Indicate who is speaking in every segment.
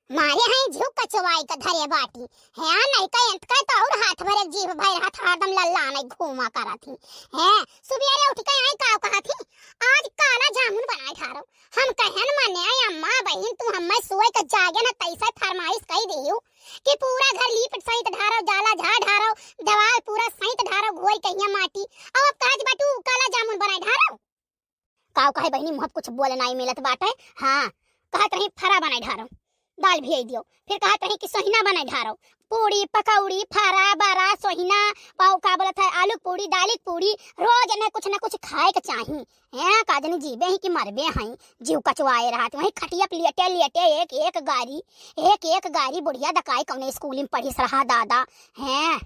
Speaker 1: मारे हैं झुक कचवाई का धरे बाटी है नहीं का अंत का तो और हाथ भरे जीभ भर हाथ हरदम लल्ला नहीं घूमा करा थी है सुबेरे उठ के आई का कहा थी आज काला जामुन बनाए ठारो हम कहन माने आई अम्मा बहन तू हम्मे सोए का जागे ना तैसा फरमाइश कही दियो कि पूरा घर लीप सहित ढारो जाला झा ढारो दीवार पूरा सहित ढारो घोई कहिया माटी अब काज बाटू काला जामुन बनाए ढारो काव कहे बहनी मुहब कुछ बोले नहीं मिलत बाटे हां कहत रही फरा बनाए ढारो दाल भेज दियो फिर कहत रही कि सोहिना बनाए ढारो पूड़ी पकौड़ी फरा बरा सोहिना पाव का बोलत है आलू पूड़ी दाली पूड़ी रोज न कुछ खाए के चाही हैं काजनी जीबे ही कि मरबे हई जीव कचवाए रहत वही खटिया लेटे लेटे एक गारी बुढ़िया दकाई कौने स्कूल में पढ़ी रहा दादा हैं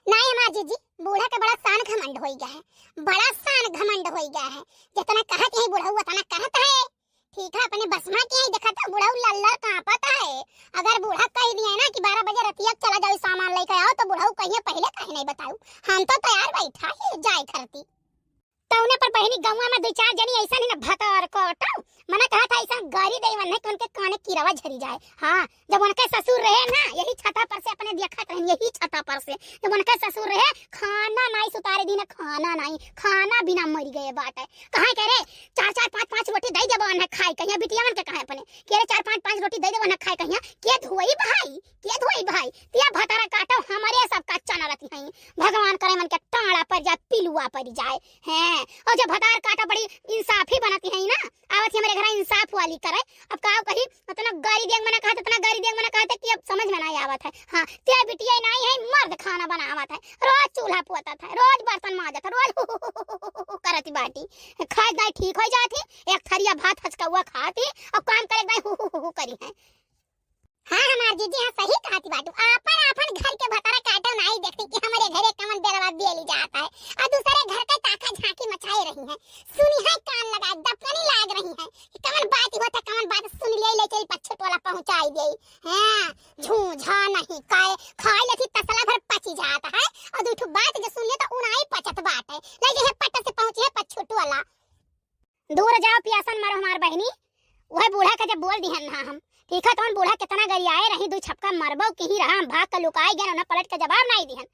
Speaker 1: नहीं हमार जीजी बूढ़ा के बड़ा शान घमंड होई गया है बड़ा शान घमंड होई गया है जितना कहत है बूढ़ा उतना कहत है ठीक है अपने बसमा के ही देखा था बूढ़ा लल्ला कहां पता है अगर बूढ़ा कह दिया ना कि 12 बजे रतिया चला जाओ सामान लेकर आओ तो बूढ़ा कहिए पहले कहे नहीं बताऊं हम तो तैयार बैठा ही जाए करती तौने पर बहनी गौवा में दो चार जनी ऐसा नहीं ना भतर कोटा मना कहा था ऐसा गाड़ी देवन नहीं कि उनके काने की रवा झरी जाए हां जब उनके ससुर रहे ना यही छता पर से अपने देखत रहन यही छता पर से जब उनके ससुर रहे खाना नहीं सुतारे दिन खाना बिना मर गए बात है कहां कह रे 4 4 5 5 रोटी दे देबो न खाए कहिया बिटियावन के कहे अपने के रे 4 5 5 रोटी दे देबो न खाए कहिया के धोई भाई तिया भतारा काटो हमारे सब का चना रहती है भगवान करे मन के टाड़ा पर जा पिलुआ पर जाए हैं और जब भतार काटा बड़ी इंसाफी बनाती है ना आवत हमारे घर इंसाफ वाली करे अब का कही उतना गाड़ी देंग मना कहते कि अब समझ में नहीं आवत है हां ते बिटिया नहीं है मर्द खाना बनावत है रोज चूल्हा पोता था रोज बर्तन माजत है रोज करती बाटी खाए दाई ठीक हो जाती एक थरिया भात हचका खाती और काम करे दाई करी है हां हमार जीजी हां सही कहती बाटू अपन घर के भतारा काटो नहीं देखती कि हमारे घरे कमन बेरवा देली जाता है और दूसरे घर के ताका झांकी मचाए रही है सुनी है कान लगा दपकनी लाग रही है कि कमन बात होता कमन बात सुन ले चल पछट वाला पहुंचाई दे हां झूझा नहीं खाए लेती तसला भर पची जाता है और दूठू बात जो सुन ले तो उनाई पचत बात है ले जे पट से पहुंचे है पछट वाला दूर जाओ पियासन मारो हमार बहनी वह बूढ़ा का जब बोल दिहन ना हम ठीक है तो बूढ़ा कितना गरियाए रही दो छपका मरबो के ही रहा भाग का लुकाए गया ना पलट के जवाब नहीं दिहन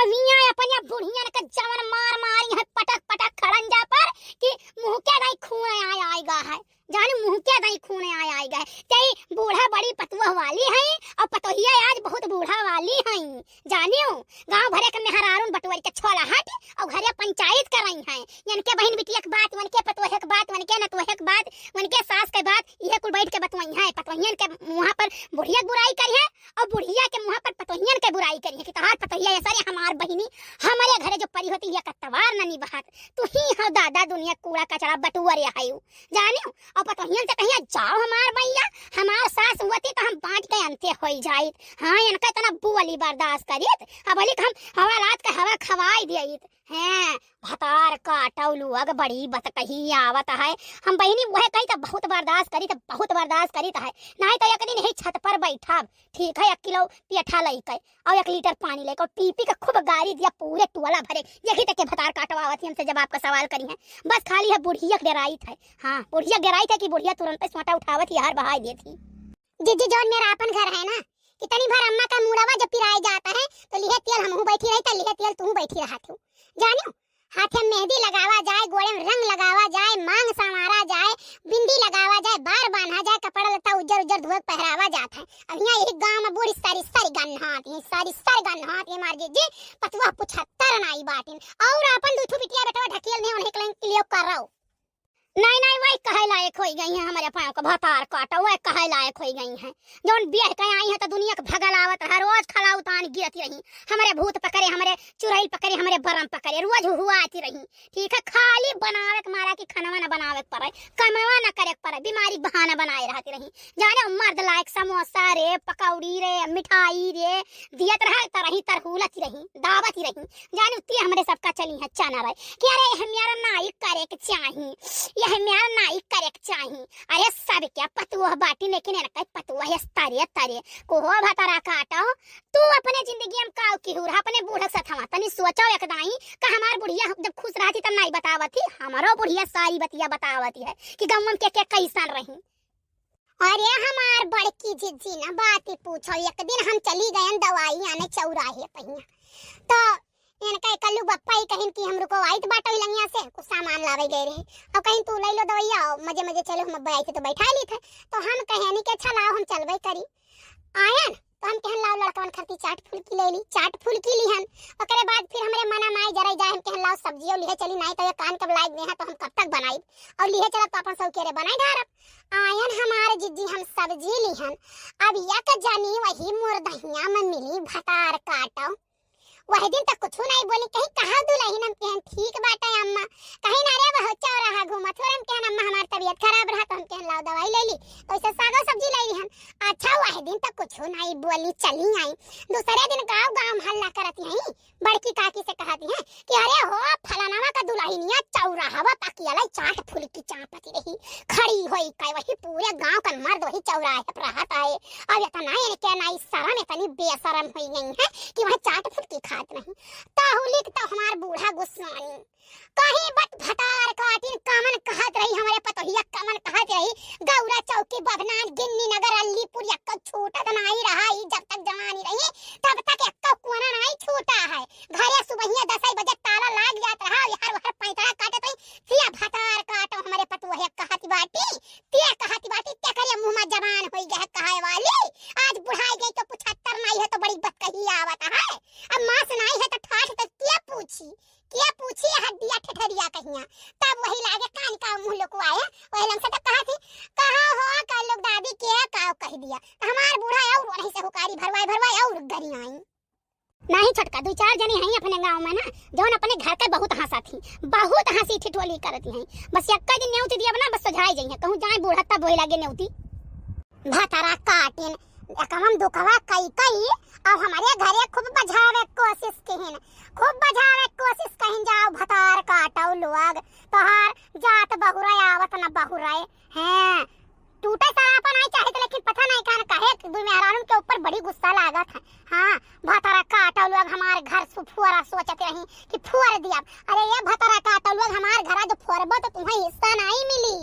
Speaker 1: और मियां अपन या बुढ़िया ने जवन मार यहां पटक खड़ंजा पर कि मुंह के दाई खून आएगा है जाने मुंह के दाई खून आएगा तेई बूढ़ा बड़ी पतुआ वाली है और पतोहिया आज बहुत बूढ़ा वाली है जानियो गांव भरे के मेहरारून बटुआरी के छोला हट और घरे पंचायत कर रही हैं इनके बहन बिटिया के बात उनके पतोहे के बात उनके नतोहे के बात उनके सास के बात ये कुल बैठ के बतवाई है पतोहियन के मुंह पर बुढ़िया बुराई करी है और बुढ़िया के मुंह पर पतोहियन के बुराई करी है कि तोहार पतोहिया ऐसा रे हमार बहनी हमारे घरे जो परी होती है कतवार न निभात तू ही हो दादा दुनिया कूड़ा कचरा बटुआरे आयु जानियो और पतोहियन से कहिया जाओ हमार भैया हमार सास हुआती तो हम बांट के अंते होई जाइत हां इनका इतना बुवली बर्दाश्त करित अब बोली हम हवा रात का हवा खवाई दियत हैं भतार काटौ लुअग बड़ी बत कही आवत है हम बहनी वह कही तो बहुत बर्दाश्त करी है नहीं तो एक दिन ही छत पर बैठा ठीक है 1 किलो पेठा लईके और 1 लीटर पानी लेके और पी के खूब गाड़ी दिया पूरे टोला भरे यही तक के भतार काटवावत हमसे जब आपका सवाल करी है बस खाली है बुढ़िया डराई है हां बुढ़िया डराई थी कि बुढ़िया तुरंत सोटा उठावत यार बहाई देती जीजी जोन मेरा अपन घर है ना कितनी बार अम्मा का मुड़ावा जब पिराए जाता है तो लिहे तेल हमहू बैठी रही तो लिहे तेल तू बैठी रहा थू जानियो हाथे मेहंदी लगावा जाए गोड़े में रंग लगावा जाए मांग संवारा जाए बिंदी लगावा जाए बार बांधा जाए कपड़ा लता उज्जर धोक पहरावा जाता है अब यहाँ एक गांव में बूढ़ी सारी गन्हात ये मार जी पतवा 75 नाई बाटिन और अपन दूठू बिटिया बेटा ढकेल नहीं उन्हें क्लियर कर रहा नहीं वही कहे लायक हो गई है हमारे पाँव का भतार काटा वह कहे लायक हो गई है जोन ब्याह के आई है तो दुनिया के भगल आवत है रोज खला उतान गिरती रही हमारे भूत पकड़े हमारे चुड़ैल पकड़े हमारे बरम पकड़े रोज हुआ आती रही ठीक है खाली बनावे के मारा की खाना न बनावे पड़े कमावा न करे पड़े बीमारी बहाना बनाए रहती रही जाने मर्द लायक समोसा रे पकौड़ी रे मिठाई रे दियत रही तरहुलती रही दावती रही जाने उतनी हमारे सबका चली है चना रहे कि अरे हमारा नाई करे के चाहिए यह मेरा नाई करेक्ट चाहिए अरे सब क्या पतुआ बाटी लेकिन इनका पतुआ है तारे को हो भतारा काटो तू अपने जिंदगी में काव की हुर अपने बूढ़ा सथवा तनी सोचो एकदाई का हमार बुढ़िया जब खुश रहती तब नहीं बतावती हमारो बुढ़िया सारी बतिया बतावती है कि गम के कैसन रही अरे हमार बड़की की जिज्जी ना बात ही पूछो। एक दिन हम चली गए दवाई आने चौराहे पहिया, तो इनका कल्लू बप्पा ही कहीं कि हम रुको आई बाटो लंगिया से कुछ सामान लावे गए रहे और कहीं तू ले लो दवाइया मजे मजे चलो हम अब्बा आई थे तो बैठा ली थे। तो हम कहे नहीं कि अच्छा लाओ हम चलबे करी आयन तो हम कहन लाओ लड़कवन खरती चाट फुल्की ले ली, चाट फुल्की लिहन। ओकरे बाद फिर हमरे मना माई जरा जाए हम कहन लाओ सब्जियों लिहे चली नहीं तो ये कान कब लायक नहीं है तो हम कब तक बनाई और लिहे चला तो अपन सब केरे बनाई ढारब आयन हमारे जिज्जी हम सब्जी लिहन। अब यक जानी वही मुर्दहिया में मिली भटार काटो वही दिन तक कुछ नहीं बोली कहीं कहा दुलही हम कहन ठीक बात है अम्मा कहीं ना रे बहुत चौराहा घूमत हो हम कहन अम्मा हमारी तबीयत खराब रहा तो हम कहन लाओ दवाई ले ली तो इसे सागा सब्जी ले ली हम। अच्छा वही दिन तक कुछ नहीं बोली चली आई। दूसरे दिन गांव गांव हल्ला करती हैं बड़की काकी से कहती हैं कि अरे हो फलानावा का दुल्हनिया चौराहा पकियाला चाट फुल्की चापती रही खड़ी होई कई वही पूरे गांव का मर्द वही चौराहे पर रहत आए। अब इतना ये क्या नहीं शर्म इतनी बेशरम हुई नहीं है कि वह चाट फुल्की खात नहीं। ताहुलिक तो हमार बूढ़ा गुस्सानी कहीं बट भटार काटिन कमन कहत रही हमारे पतोहिया कमन कहत रही गौरा चौकी बभनान गिन्नी नगर अल्लीपुर यक्का छोटा तो नहीं रहा ही जब तक जवानी रही तब तक यक्का कोना नहीं छोटा है। घरे सुबहिया 10 बजे ताला लाग जात रहा हर हर पैतरा काटत रही सिया भटार काटो हमारे पतोहिया कहत बाटी ते करे मुंह में जवान होई गए कहे वाली आज बुढ़ाई गई तो 75 नहीं है तो बड़ी बदकही आवत है। अब मांस नहीं है तो ठाठ तक क्या पूछी हड्डिया ठठरिया कहिया तब वही लागे कान का मुंह लोग आए वही लंग से तो कहा हो का लोग दादी के का कह दिया हमार बूढ़ा और वही से हुकारी भरवाई और गरी आई नहीं छोटका 2-4 जने हैं अपने गांव में ना जौन अपने घर के बहुत हंसी ठिठोली करती हैं बस यक्का दिन नेउती दिया बना बस सजाई जाई है कहूं जाए बूढ़ा तब वही लागे नेउती भतारा काटिन एकम दुखवा कई अब हमारे घरे खूब बजावे कोशिश कहिन जाओ भतार काटो लोग तोहार जात बहुरा आवत न बहुरा हैं टूटे सरापन आई चाहे तो लेकिन पता नहीं कान कहे दू मेहरानों के ऊपर बड़ी गुस्सा लागत है। हां भतारा काटो लोग हमारे घर फुआरा सोचते रही कि फुआर दिया अरे ये भतारा काटो लोग हमारे घर जो फोरबो तो तुम्हें हिस्सा नहीं मिली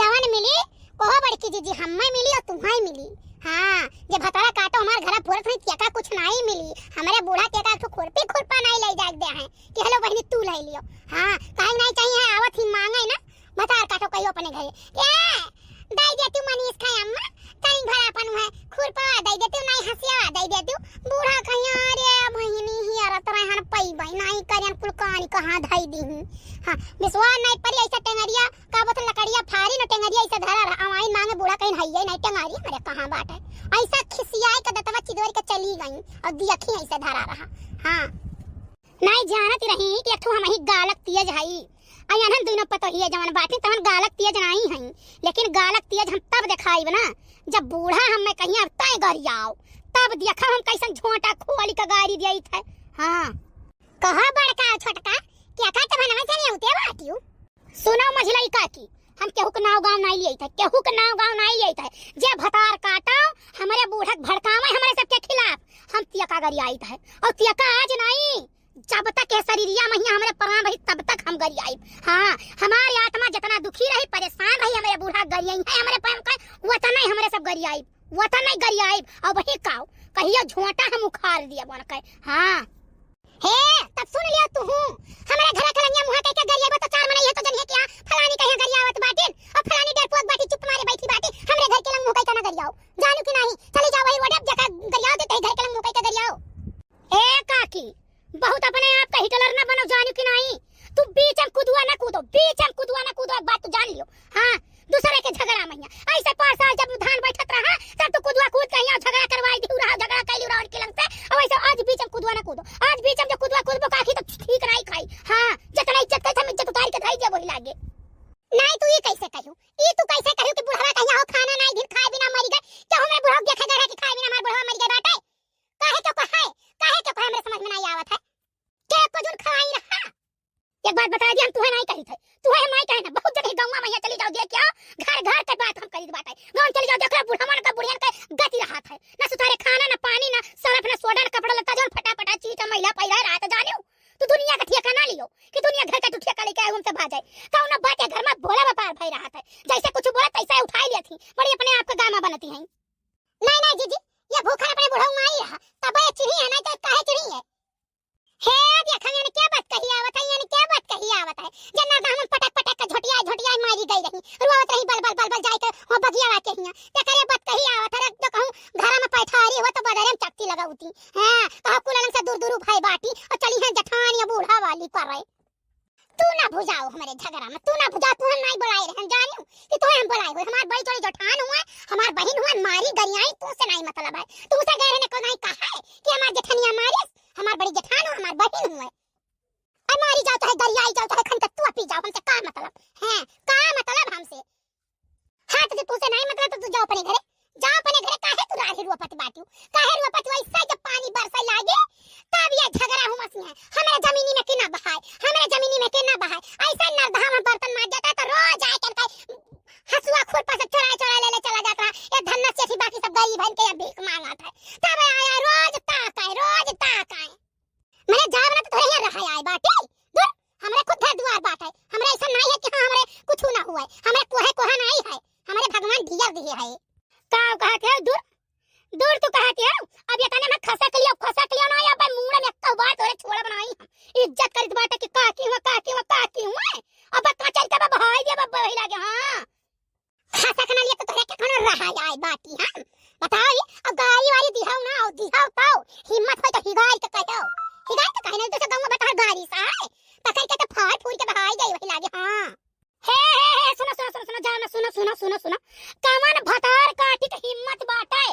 Speaker 1: जवन मिली कोहो बड़की जीजी हमें मिली और तुम्हें मिली। हां ये भतारा काटो हमारे घर फोरत नहीं क्या कुछ नहीं मिली हमारे बूढ़ा के का खुरपा नहीं ले जाए दे हैं कि हेलो बहनी तू ले लियो। हां काहे नहीं चाहिए आवत ही मांगे ना भतार काटो कहियो अपने घरे ए दई दे तू मनीष खाए अम्मा कहीं घर अपन है खुरपा दई दे तू नहीं हसिया दई दे तू बूढ़ा कहिया रे बहनी ही अर तरह हन पई बई नहीं करन कुल कहानी कहां धई दी। हां विश्वास नहीं परी ऐसा टेंगरिया का बत लकड़िया फारी न टेंगरिया ऐसा धरा आवाई मांगे बूढ़ा कहीं हइये नहीं टेंगरी अरे कहां बात है ऐसा खिसियाई का दतवा चिदोर के चली गई और दियखी ऐसा धरा रहा। हां नहीं जानत रही कि अठो हम ही गालक तेज हई अयन दुनो पतो ही जवन बाटी तवन गालक तेज नहीं हई लेकिन गालक तेज हम तब दिखाई ना जब बूढ़ा हम कहीं अब तय गरियाओ तब देखा हम कैसन झोंटा खोली का गाड़ी दिई थे। हां कहा बड़का छोटका क्या का तब नवा से नहीं होते बाटियो सुनो मझलाई काकी हम केहू के नाव गांव नहीं लिये थे केहू के नाव गांव नहीं लिये थे जे भतार काटा हमारे बूढ़ा भड़कावे हमारे सबके खिलाफ हम तियका गरियाई थे और तियका आज नहीं जब तक के शरीरिया महिया हमारे प्राण रही तब तक हम गरियाई। हां हमारी आत्मा जितना दुखी रही परेशान रही हमारे बूढ़ा गरियाई है हमारे प्राण का वतन नहीं हमारे सब गरियाई और वही काओ कहियो झोंटा हम उखाड़ दिया बन के। हां हे तब सुन लिया तू हमारे घर के लंगिया मुहा के गरियाबो तो 4 मने है तो जन है क्या फलानी कहे गरियावत बाटिन और फलानी डेर पोक बाटी चुप मारे बैठी बाटी हमरे घर के लंग मुहा के ना गरियाओ जानू कि नहीं चले जाओ वही वडप जगह गरियाओ देते घर के लंग मुहा के गरियाओ। ए काकी बहुत अपने आप का हिटलर ना बनो जानू कि नहीं तू बीच में कूदवा ना कूदो बात तो जान लियो। हां दूसरे के झगड़ा मैया ऐसे 5 साल जब धान बैठत रहा तब तो कूदवा कूद कहिया झगड़ा करवाई दी रहा झगड़ा कैली रहा के लंग से और ऐसे आज बीच में कूदवा ना कूदो आज बीच में जो कूदवा कूदबो काकी तो ठीक नहीं खाई। हां जितना इज्जत है हम इज्जत उतार के धाई दे वही लागे नहीं तू ये कैसे कहू कि बुढ़वा कहिया हो खाना नहीं दिन खाए बिना मर गए तो हमरे बुढ़वा देखे गए कि खाए बिना हमार बुढ़वा मर गए बाटे काहे तो हमरे समझ में नहीं आवत है के को जुन खाई रहा। एक बात बता दिया हम तुहे नहीं कही थे तुहे हम नहीं कहना बहुत जगह गांव में चली जाओ देख क्या घर के बात हम करी बात है गांव चली जाओ देखो बुढ़ा मन का बुढ़िया का गति रहा है ना सुतारे खाना ना पानी ना सरफ ना सोडा ना कपड़ा लत्ता जौन फटाफटा चीज महिला पहिरा रात जानियो तू दुनिया का ठेका ना लियो कि दुनिया घर का तू ठेका लेके आए हमसे भाजाए कौन बात है घर में भोला व्यापार भई रहा है जैसे कुछ बोला तैसे उठा लिया थी बड़ी अपने आप का गामा बनती है। नहीं नहीं जीजी, ये भूखा अपने बुढ़ऊ माई रहा तब ये चिड़ी है, नहीं तो काहे चिड़ी है। हे देखा यानी क्या बात कही आवत है, यानी क्या बात कही आवत है। जन्ना दाम पटक पटक के झोटिया झोटिया मारी गई रही, रुआवत रही बल बल बल बल जाए के हो बगिया आके हिया ते करे बात कही आवत है। जो कहूं घर में पैठारी हो तो बदरे में चक्की लगाउती हैं, कहा कुलन से दूर दूर भाई बाटी और चली है जठान या बूढ़ा वाली कर रहे। तू ना बुझाओ हमारे झगड़ा में, तू ना बुझा, तू हम नहीं बुलाए रहे, हम जानियो कि तू हम बुलाए हुए। हमार बड़ी चोरी जठान हुआ, हमार बहन हुआ, मारी गरियाई, तू से नहीं मतलब है। तू से गए रहने को नहीं कहा है कि हमार जेठनिया मारे, हमार बड़ी जेठान हो, हमार बहन हुए। और मारी जाओ चाहे गरियाई जाओ चाहे खन तू पी जाओ, हमसे का मतलब है, का मतलब हमसे। हां तो तू से नहीं मतलब तो तू जाओ अपने घरे, जाओ अपने घरे। काहे तू राही रुआ पति बाटियो, काहे रुआ पति वैसा जब पानी बरसा लागे तब ये झगड़ा हुआ सी है। हमारे जमीनी में के ना बहाए, हमारे जमीनी में के ना बहाए। ऐसा नरधा में बर्तन मार जाता तो रोज आके हसुआ खुरपा से चुरा चुरा ले चला जाता। ये धन्ना सेठी बाकी सब गई बहन के भीख मांगा था, तब आया रोज ताकाए, रोज ताकाए। मैंने जा बना तो थोड़े यहाँ रहा आए बाटे दूर, हमरे खुद घर द्वार बाटे। हमरे ऐसा नहीं है कि हां हमरे कुछ ना हुआ है, हमरे कोहे कोहा नहीं है, हमारे भगवान दिया दिए है। का कहते हो दूर दूर तू कहते हो। अब ये तने मैं खसक लियो ना, या भाई मुंह में एक बात और छोड़ा बनाई हम इज्जत करत बाटे कि काकी हुआ अब का चल के भाई दे बब्बा ही लागे। हां खसक ना लिए तो तोरे के कोनो रहा जाए बाटी। हम बताओ ये अब गाड़ी वाली दिखाओ ना, और दिखाओ तो हिम्मत हो तो हिगाई के कहो, हिगाई तो कहने तो गांव में बता गाड़ी सा है पकड़ के तो फाड़ फूल के भाई जाई वही लागे। हां हे सुनो जाना, सुनो कमर भतार काटी के हिम्मत बाटे,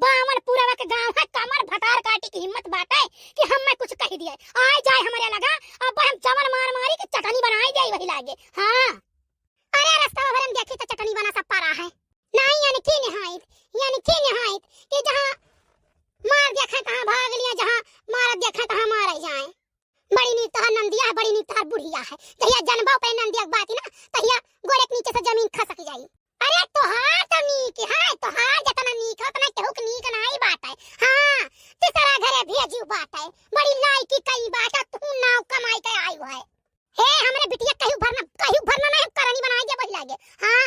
Speaker 1: बावन पूरा के गांव है कमर भतार काटी की हिम्मत बाटे कि हम मैं कुछ कह दिए आए जाए हमारे लगा। अब हम जवन मार मारी के चटनी बनाई जाई वही लागे। हां अरे रास्ता भर हम देखी तो चटनी बना सब पारा है नहीं, यानी की निहायत कि जहां मार देखा तहां भाग लिया, जहां मार देखा तहां मारे जाए। बड़ी नीत तहां नंदिया है, बड़ी नीत तहां बुढ़िया है। तहिया जनबा पे नंदिया बात ना तहिया गोरे के नीचे से जमीन खसक जाई। अरे तोहार तो नीक है, तोहार जितना नीक है उतना केहू के नीक नहीं बात है। हां तीसरा घरे भेजू बात है, बड़ी लायकी कई बात है, तू नाव कमाई के आई है। हे हमरे बिटिया कहू भरना नहीं करनी बनाई दे वही लागे। हां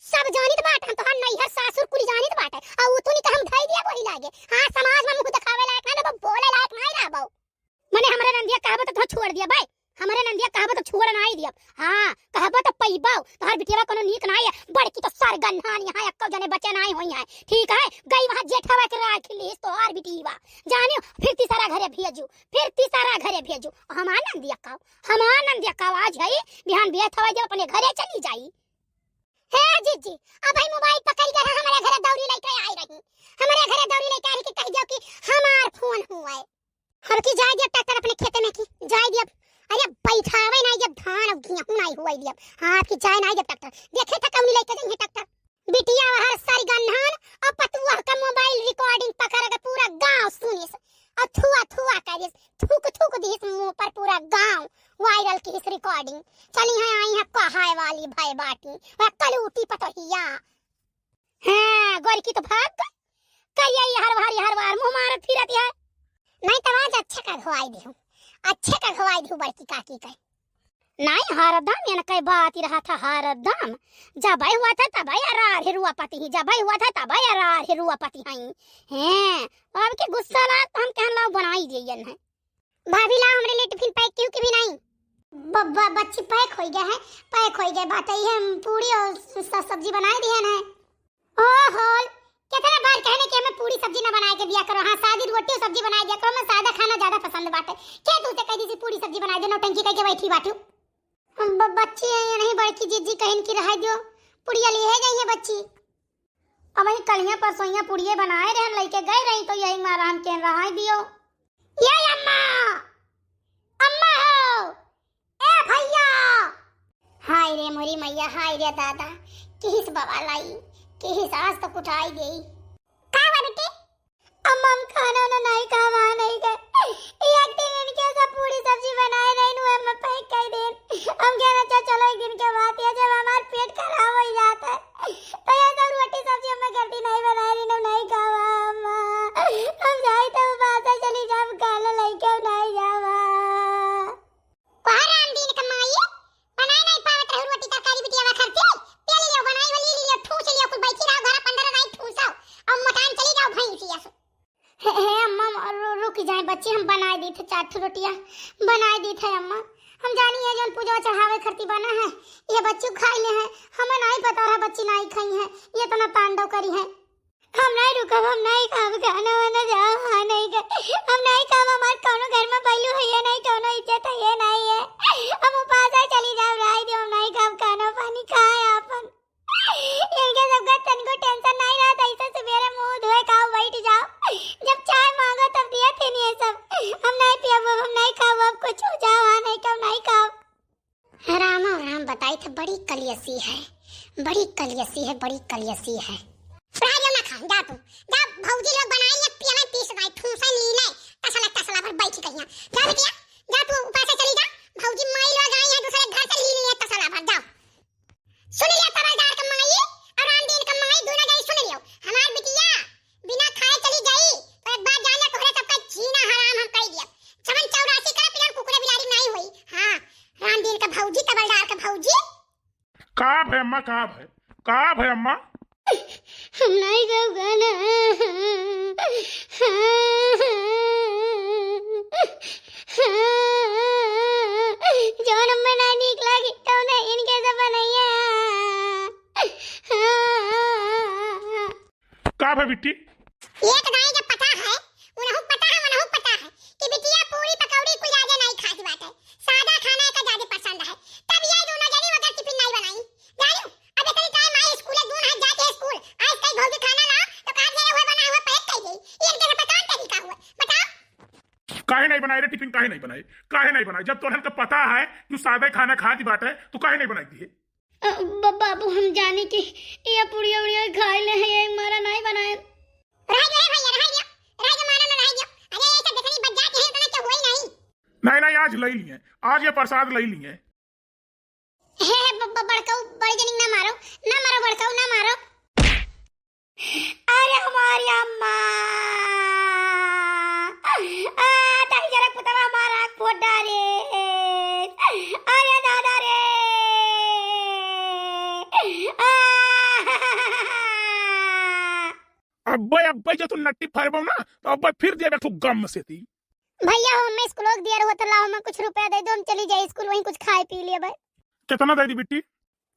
Speaker 1: सब जानित बात हम तोहार नैहर सासुर कुली जानित बात है, और उतनी तो हम ढाई दिया वही लागे। हां समाज में मुंह दिखावे लायक ना, बोले लायक नहीं रहबो। मने हमरे नंदिया कहबो तो छोड़ दिया भाई, हमरे नंदिया कहबो तो छोड़ नहीं दिया। हां कहबो तो पैबो, तोहार बिटिया कोनो नीक नहीं है, बड़की तो सरगन्हान यहां एको जने बचे नहीं होई है। ठीक है गई वहां जेठवा के राख ली तोहार बिटिया जानियो, फिर तीसरा घरे भेजू। हमार नंदिया का आज है बिहान बिया थवा जब अपने घरे चली जाई। हे जीजी अब भाई मोबाइल पकड़ के हमारे घरे दौरी लेके आई रही, हमारे घरे दौरी लेके आई कि कह दियो कि हमार फोन हुआ है। हर की जाए जब ट्रैक्टर अपने खेते में की जाए जब, अरे बैठावे नहीं जब धान और गेहूं नहीं हुआ जब, हां की जाए नहीं जब ट्रैक्टर देखे था कौन लेके जाएंगे ट्रैक्टर। बिटिया हर सारी गन्हान और पतुआ का मोबाइल रिकॉर्डिंग पकड़ के पूरा गांव सुनी और थुआ कर थूक दिस मुंह पर पूरा गांव वायरल की इस रिकॉर्डिंग चली है। आई है कहाय वाली भाई बाटी वह कलूटी पतोहिया। हां गोरी की तो भाग कई हर बार मुंह मारत फिरत है। नहीं तो आज अच्छे का घवाई दियो बड़की काकी के नहीं हरदम यानी कई बात ही रहा था। हरदम जब हुआ था तब यार हिरुआ पति ही, जब हुआ था तब यार हिरुआ पति हई हैं। अब के गुस्सा ला तो हम कहन ला बनाई दियन है। भाभी ला हमरे लिए टिफिन पैक क्यों कि भी नहीं बब्बा बच्ची पैक हो गए बात है। हम पूरी और सब्जी बनाई दिए ना। ओहो कितना बार कहने कि हमें पूरी सब्जी ना बना के दिया करो, हां सादी रोटी और सब्जी बना दिया करो। मैं सादा खाना ज्यादा पसंद बाटे, क्या तू से कह दी पूरी सब्जी बना दे, नौटंकी कह के बैठी बाटू। हम बच्ची है या नहीं बड़की जीजी कहन की रह दियो पुड़िया ले गई है बच्ची। अब वही कलियां परसोइयां पुड़िये बनाए रहन लेके गए रही तो यही माराम के रहा दियो। ये अम्मा हो ए भैया। हाय रे मोरी मैया, हाय रे दादा, किस बाबा लाई किस आज तो कुटाई गई। का बनके अम्मा हम खाना ना नहीं खावा नहीं गए एक दिन इनके सब पूरी सब्जी बनाए रही नु हम पैक कर दे। हम कहना चाह चलो एक दिन के बाद ये जब हमारा पेट खराब हो जाता है तो ये सब रोटी सब्जी हमें गलती नहीं बनाई रही नहीं खावा। अम्मा हम जाए तो बात चली जाम खाना लेके नहीं जावा। कोहराम दिन कमाई बनाई नहीं पावत रोटी तरकारी बिटिया खर्चे पेली लियो बनाई वाली लियो ठूस लियो कुछ बैठी रहो घर 15 नहीं ठूसो बिटिया से। हे अम्मा रुक जाए बच्ची, हम बनाए दी थे 4 रोटियां बनाए दी थे अम्मा। हम जानी है जोन पूजा चढ़ावे खरती बना है ये बच्ची खाई ले है, हमें नहीं पता है बच्ची नहीं खाई है, ये तना तांडव करी है। हम नहीं रुकब, हम नहीं खाब खाना वाना जा हाँ नहीं हम नहीं खाब, हमारे कोनो घर में पहलू है ये नहीं, कोनो इज्जत है ये नहीं है, हम उपास है चली जाओ राय दो, हम नहीं खाब खाना पानी खाए अपन। इनके सबका तनको टेंशन नहीं रहता, ऐसे सवेरे मुंह धोए खाओ बैठ जाओ, जब चाय मांगो तब दिया थे नहीं सब। हम नहीं पियब, हम नहीं खाओ, अब कुछ हो जाओ हाँ नहीं खाओ नहीं खाओ। राम बताई थे बड़ी कलियसी है, बड़ी कलियसी है, बड़ी कलियसी है। ना खा जा तू जा, भौजी लोग बनाई है पियला पीस गई ठूसा ली ले तसला भर बैठ गई जा बिटिया, जा तू ऊपर से चली जा, भौजी माई लोग आई है दूसरे घर से ली ली है तसला भर जाओ। सुन लिया तबलदार का माई और रामदीन का माई दोनों गई सुन लियो, हमार बिटिया बिना खाए चली गई तो एक बार जान ले तोहरे सबका जीना हराम हम कर दिया, 84 का पिलर कुकुरे बिलारी नहीं हुई। हां रामदीन का भौजी तबलदार का भौजी
Speaker 2: का है अम्मा, का है अम्मा,
Speaker 1: हम नहीं गए गाना जो नंबर नहीं निकला तो नहीं इनके सब बनैया।
Speaker 2: का है बिट्टी,
Speaker 1: ये तो नहीं जब पता है उन्हें पता है उन्हें पता है कि बिटिया पूरी पकौड़ी कुछ ज्यादा नहीं खाती बात है, सादा खाना का ज्यादा पसंद है, तब ये दोनों जनी वगैरह टिफिन नहीं बनाई जानियो। अब इतनी टाइम आई स्कूल दूर है जाते हैं स्कूल, आज कल भौजी खाना ला तो कहां गया हुआ बना हुआ पैक कर गई, ये इनके पता तरीका हुआ बताओ।
Speaker 2: काहे नहीं बनाए रे टिफिन, काहे नहीं बनाए, जब तोहन का पता है तू सादा खाना खाती बात है तो काहे नहीं बनाई दी।
Speaker 1: बाबू हम जाने की ये पूरी उड़िया खाई ले है, ये मारा नहीं बनाए रह गया भैया, रह गया मारा ना रह गया। अरे ये सब देखनी बच जाते हैं तो हुई नहीं
Speaker 2: आज ले लिए, आज ये प्रसाद ले लिए।
Speaker 1: हे बड़काऊ बड़ी जनी ना मारो बड़काऊ ना मारो। अरे हमारी अम्मा ताई जरा पुतला हमारा फोड़ डाले, अरे दादा रे
Speaker 2: अब्बे जो तू नट्टी फरबो ना तो अब्बे फिर देबे तू गम से ती।
Speaker 1: भैया हमें स्कूल दिया रहो तो लाओ मैं कुछ रुपया दे दो, हम चली जाए स्कूल वहीं कुछ खाए पी लिए भाई।
Speaker 2: कितना दे दी बिट्टी?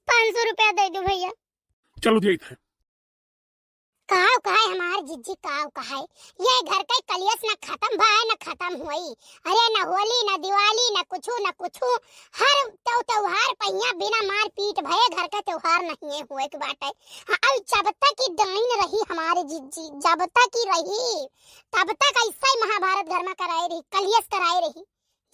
Speaker 1: 500 रुपया दे दो भैया।
Speaker 2: चलो दे इधर।
Speaker 1: कहा है हमार जिज्जी कहा है ये घर का कलियस न खत्म भाई न खत्म हुई। अरे न होली न दिवाली न कुछ हर त्योहार पहिया बिना मार पीट भये घर का त्योहार नहीं है हुए की बात है। हाँ जब तक की डाइन रही हमारे जिज्जी, जब तक की रही तब तक ऐसा ही महाभारत घर में कराए रही, कलियस कराए रही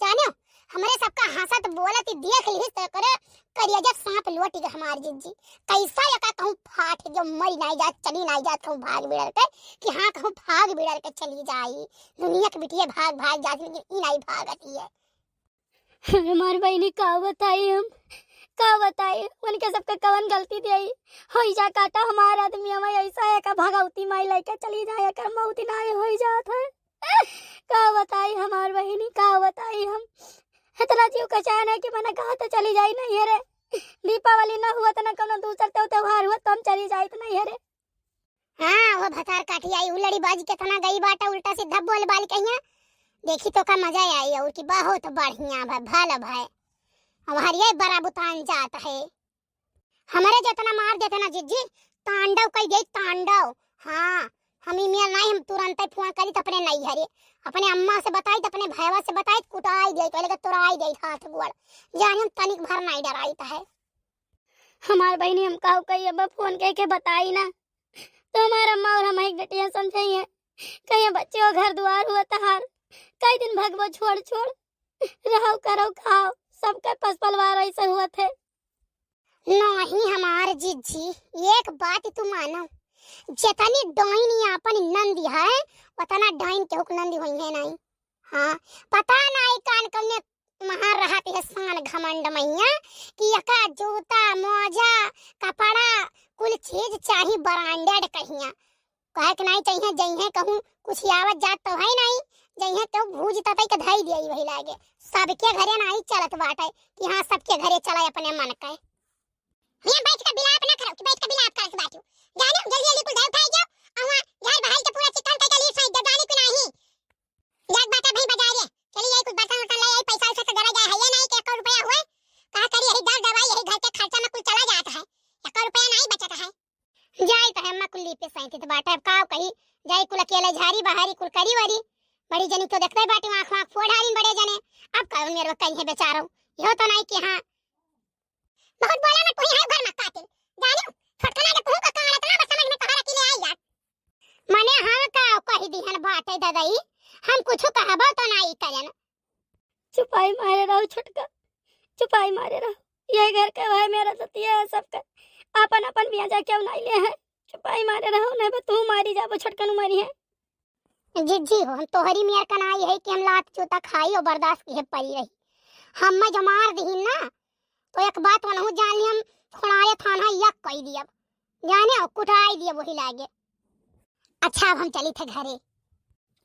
Speaker 1: जानो। हमारे सबका हंसत बोलत देख ली तो करे करिया सांप लौट गया हमारी जिज्जी, कैसा लगा कहूँ फाट जो मरी नहीं जात चली नहीं जात कहूँ भाग बिड़र के कि हाँ कहूँ भाग बिड़र के चली जाई दुनिया की बिटिया भाग जाती लेकिन ई नहीं भागती है। हमारी बहनी का बताई उनके सबके कवन गलती दी हो जा काटा हमारा आदमी हमें ऐसा है का भगवती माई लेके चली जाए कर मौती नहीं हो जात है। का बताई हमार बहनी का बताई, हम इतना जीव का चाहन है कि मैंने कहा तो चली जाई नहीं है रे, दीपावली ना हुआ तो ना कोनो दूसरा त्योहार हुआ तो हम चली जाई तो नहीं है रे। हाँ वो भतार काटी आई उलड़ी बाज के तना गई बाटा उल्टा सीधा बोल बाल कहिया देखी तो का मजा आई और की बहुत बढ़िया भला भाई हमारी ये बड़ा बुतान जात है हमारे जितना मार देते ना जिज्जी तांडव कई गई तांडव। हाँ हमी मियां नहीं हम तुरंत फोन करी तो अपने नहीं हरे अपने अम्मा से बताई तो अपने भैया से बताई कुटाई दे पहले तुराई दे हाथ गोड़ जान हम तनिक भर नहीं डराई है। हमार बहनी हम काऊ कही अब फोन के बताई ना तो हमारा अम्मा और हम एक बेटियां समझाई है कहीं बच्चे हो घर द्वार हुआ तहार कई दिन भगवो छोड़ रहो करो खाओ सबका पस पलवार ऐसे हुआ थे। नहीं हमार जिज्जी एक बात तू मानो जितनी डाइन अपन नंदी है उतना डाइन के हुक नंदी हुई है नहीं। हाँ पता नहीं कान कन्ने महार रहती है शान घमंड मैया कि यका जूता मोजा कपड़ा कुल चीज चाहिए ब्रांडेड कहिया कहे कि नहीं चाहिए जइहे कहूँ कुछ आवत जात तो है नहीं जइहे तो भूज ततई के धई दिई वही लागे सबके घरे नहीं चलत बाटे कि हाँ सबके घरे चला अपने मन के यहाँ बैठ के बिलाप ना करो कि बैठ के बिलाप करके बाटू जानो जल्दी जल्दी कुल दे उठाई जाओ और वहां यार बहाल के पूरा चिकन कहीं जाई कुल अकेले झारी बहारी कुल करी वरी बड़ी जनी तो देखते बाटी आंख आंख फोड़ डाली बड़े जने। अब कौन मेरे कहीं है बेचारो यो तो नहीं कि हां बहुत बोला मत कोई है घर मत काटे जानियो फटकना के तू का कहां इतना बस समझ में कहां के लिए आई यार माने हां का कही दिहन बाटे दादाई हम कुछ कहबो तो नहीं करन।
Speaker 3: चुपाई मारे रहो छटका, चुपाई मारे रहो। ये घर का है मेरा सतिया है सबका, अपन अपन बिया जा क्यों नहीं ले है। चुपाई मारे रहो नहीं बे तू मारी जाबो छटकन मारी है।
Speaker 1: जी हो हम तोहरी मेयर कनाई है कि हम लात चूता खाई और बर्दाश्त की है पड़ी रही। हम में जो मार दीन ना तो एक बात वनहु जान ली हम खुणाए थाना यक कह दियब जाने कुटाई दिए वही लागे। अच्छा अब हम चली थे घरे।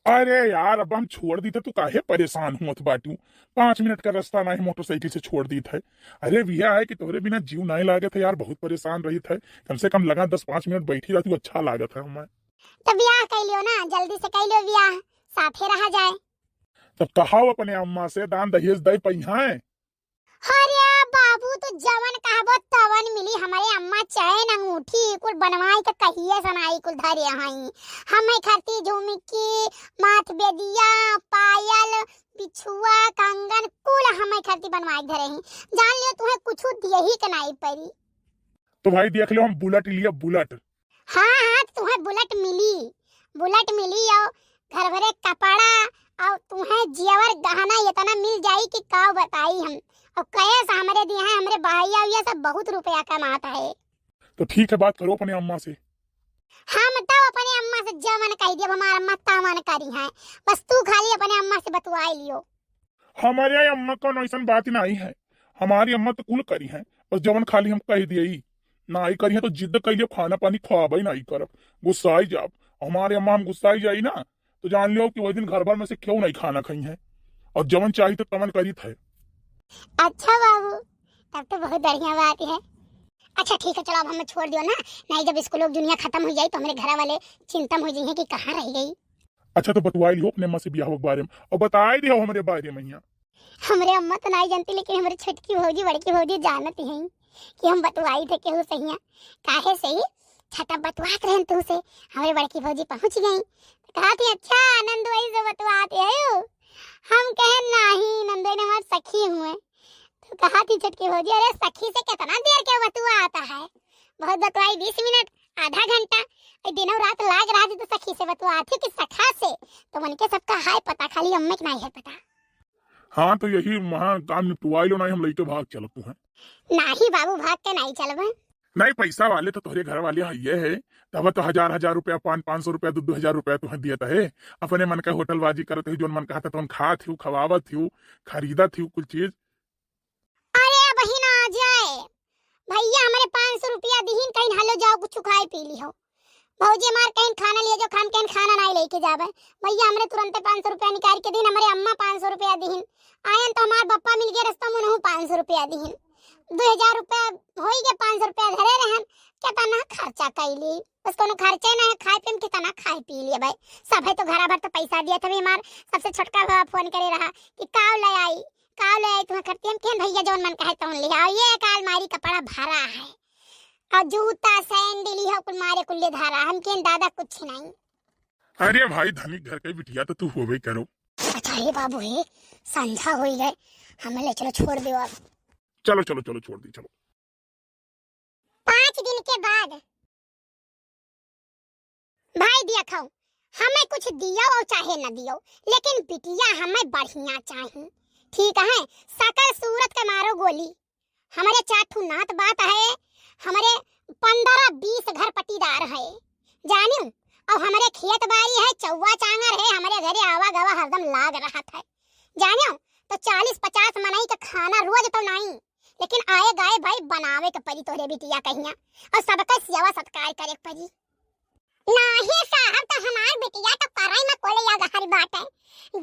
Speaker 2: अरे यार अब हम छोड़ दी थे तू काहे परेशान हुआ बाटू 5 मिनट का रास्ता नहीं मोटरसाइकिल से छोड़ दी थे। अरे भैया है कि तोरे बिना जीव नहीं लागे थे यार बहुत परेशान रही थे कम से कम लगा 10-5 मिनट बैठी रहती अच्छा लागत है हमें।
Speaker 1: तो ब्याह कर लियो ना जल्दी से कर लियो ब्याह साथे रहा जाए।
Speaker 2: तब कहाओ अपने अम्मा से दान दहेज दे पहिया है।
Speaker 1: अरे बाबू तो जवन कहबो तवन मिली हमारे अम्मा चैन अंगूठी कुल बनवाई के कहिए सनाई कुल धरे हई हमें खरती झुमकी माथ बेदिया पायल बिछुआ कंगन कुल हमें खरती बनवाई धरे ही जान लियो तुम्हें कुछ दिए ही के नहीं पड़ी।
Speaker 2: तो भाई देख लो हम बुलेट लिया बुलेट।
Speaker 1: हाँ हाँ तुम्हें बुलेट मिली और घर भरे कपड़ा और तुम्हें जेवर गहना इतना मिल जाई कि का बताई हम और कैसे हमारे दिए हैं हमारे भाइया ये सब बहुत रुपया कमाता है।
Speaker 2: तो ठीक है बात करो अपने अम्मा से।
Speaker 1: हाँ बताओ अपने अम्मा से जवन कह दिया हमारा अम्मा तावन करी है बस तू खाली अपने अम्मा से बतवाई लियो।
Speaker 2: हमारे अम्मा को ऐसा बात नहीं है हमारी अम्मा तो कुल करी है बस जवन खाली हम कह दिए ना ही करी है तो जिद कहिए खाना पानी खवाबे नहीं करब गुस्साई जाब हमारे अम्मा हम गुस्साई जाई ना तो जान लियो कि वही दिन घर भर में से क्यों नहीं खाना खाई है और जवन चाहिए तो तमन करी थे।
Speaker 1: अच्छा बाबू तब तो बहुत बढ़िया बात है। अच्छा ठीक है चलो अब हमें छोड़ दियो ना नहीं जब इसको लोग दुनिया खत्म हो जाए तो हमारे घर वाले चिंता हो जाए कि कहाँ रह गई।
Speaker 2: अच्छा तो बतवाई लियो अपने अम्मा से ब्याह के बारे में और बताई दियो हमारे बारे में।
Speaker 1: हमारे अम्मा तो नहीं जानती लेकिन हमारी छोटकी भौजी बड़की भौजी जानती हैं कि हम बतवाई थे केहू सही काहे सही छटा बतवात रहन तू से हमारे बड़की भौजी पहुंच गई कहा थी अच्छा नंदू ऐसे बतवाते है हम कहे नहीं नंदू ने हमारे सखी हुए तो कहा थी छोटकी भौजी अरे सखी से कितना देर के बतुआ आता है बहुत बतवाई 20 मिनट आधा घंटा दिनों रात लाग रहा थी तो सखी से बतुआ थी कि सखा से तो मन के सबका हाय पता खाली अम्मे के नहीं है पता।
Speaker 2: हाँ तो यही वहाँ काम निपटवाई लो नहीं हम लइके भाग चलत हैं।
Speaker 1: नहीं बाबू भाग के नहीं चलबे
Speaker 2: नहीं पैसा वाले तो तोहरे घर वाले ये है तब तो 1000 रुपया 500 रुपया 2000 रुपया तुहे दिया है अपने मन का होटल बाजी करत है जो मन कहा था तो खा थी खवावत थी खरीदा थी कुछ चीज।
Speaker 1: अरे बहिना आ जाए भैया हमारे 500 रुपया दीहिन कहीं हलो जाओ कुछ खाए पी ली हो भौजी मार कहीं खाना लियो जो खान कहीं खाना नहीं लेके जावे भैया हमने तुरंत 500 रुपया निकाल के दिन हमारे अम्मा 500 रुपया दीहिन आयन तो हमारे बप्पा मिल गए रास्ता में उन्होंने 500 रुपया दीहिन 2000 रुपया होई गए 500 रुपया धरे रहन कितना खर्चा कैली बस कोनो खर्चे ना है खाए पे कितना खाए पी लिए भाई सब है तो घर भर तो पैसा दिया था हमार सबसे छोटका भाई फोन करे रहा कि काव ले आई तुम्हें करती हम केन भैया जौन मन कहे तो ले आओ ये काल मारी कपड़ा भरा है और जूता सैंडल हो कुल मारे कुल्ले धारा हम केन दादा कुछ नहीं।
Speaker 2: अरे भाई धनी घर के बिटिया तो तू होबे करो।
Speaker 1: अच्छा हे बाबू हे संध्या हो गए हमें ले चलो छोड़ दो अब
Speaker 2: चलो चलो चलो छोड़ दी चलो।
Speaker 1: 5 दिन के बाद भाई दिया खाओ हमें कुछ दियो और चाहे न दियो लेकिन बिटिया हमें बढ़िया चाहिए ठीक है सकल सूरत के मारो गोली हमारे चाठू नात बात है हमारे 15-20 घर पट्टीदार है जानियो और हमारे खेत बाड़ी है चौवा चांगर है हमारे घरे आवा गवा हरदम लाग रहा था जानियो तो 40-50 मनाई का खाना रोज तो नहीं लेकिन आए गाए भाई बनावे के परी तोरे बिटिया कहिया और सबका सेवा सत्कार करे परी नाही साहब तो हमार बिटिया तो कराई में कोले या गहरी बात है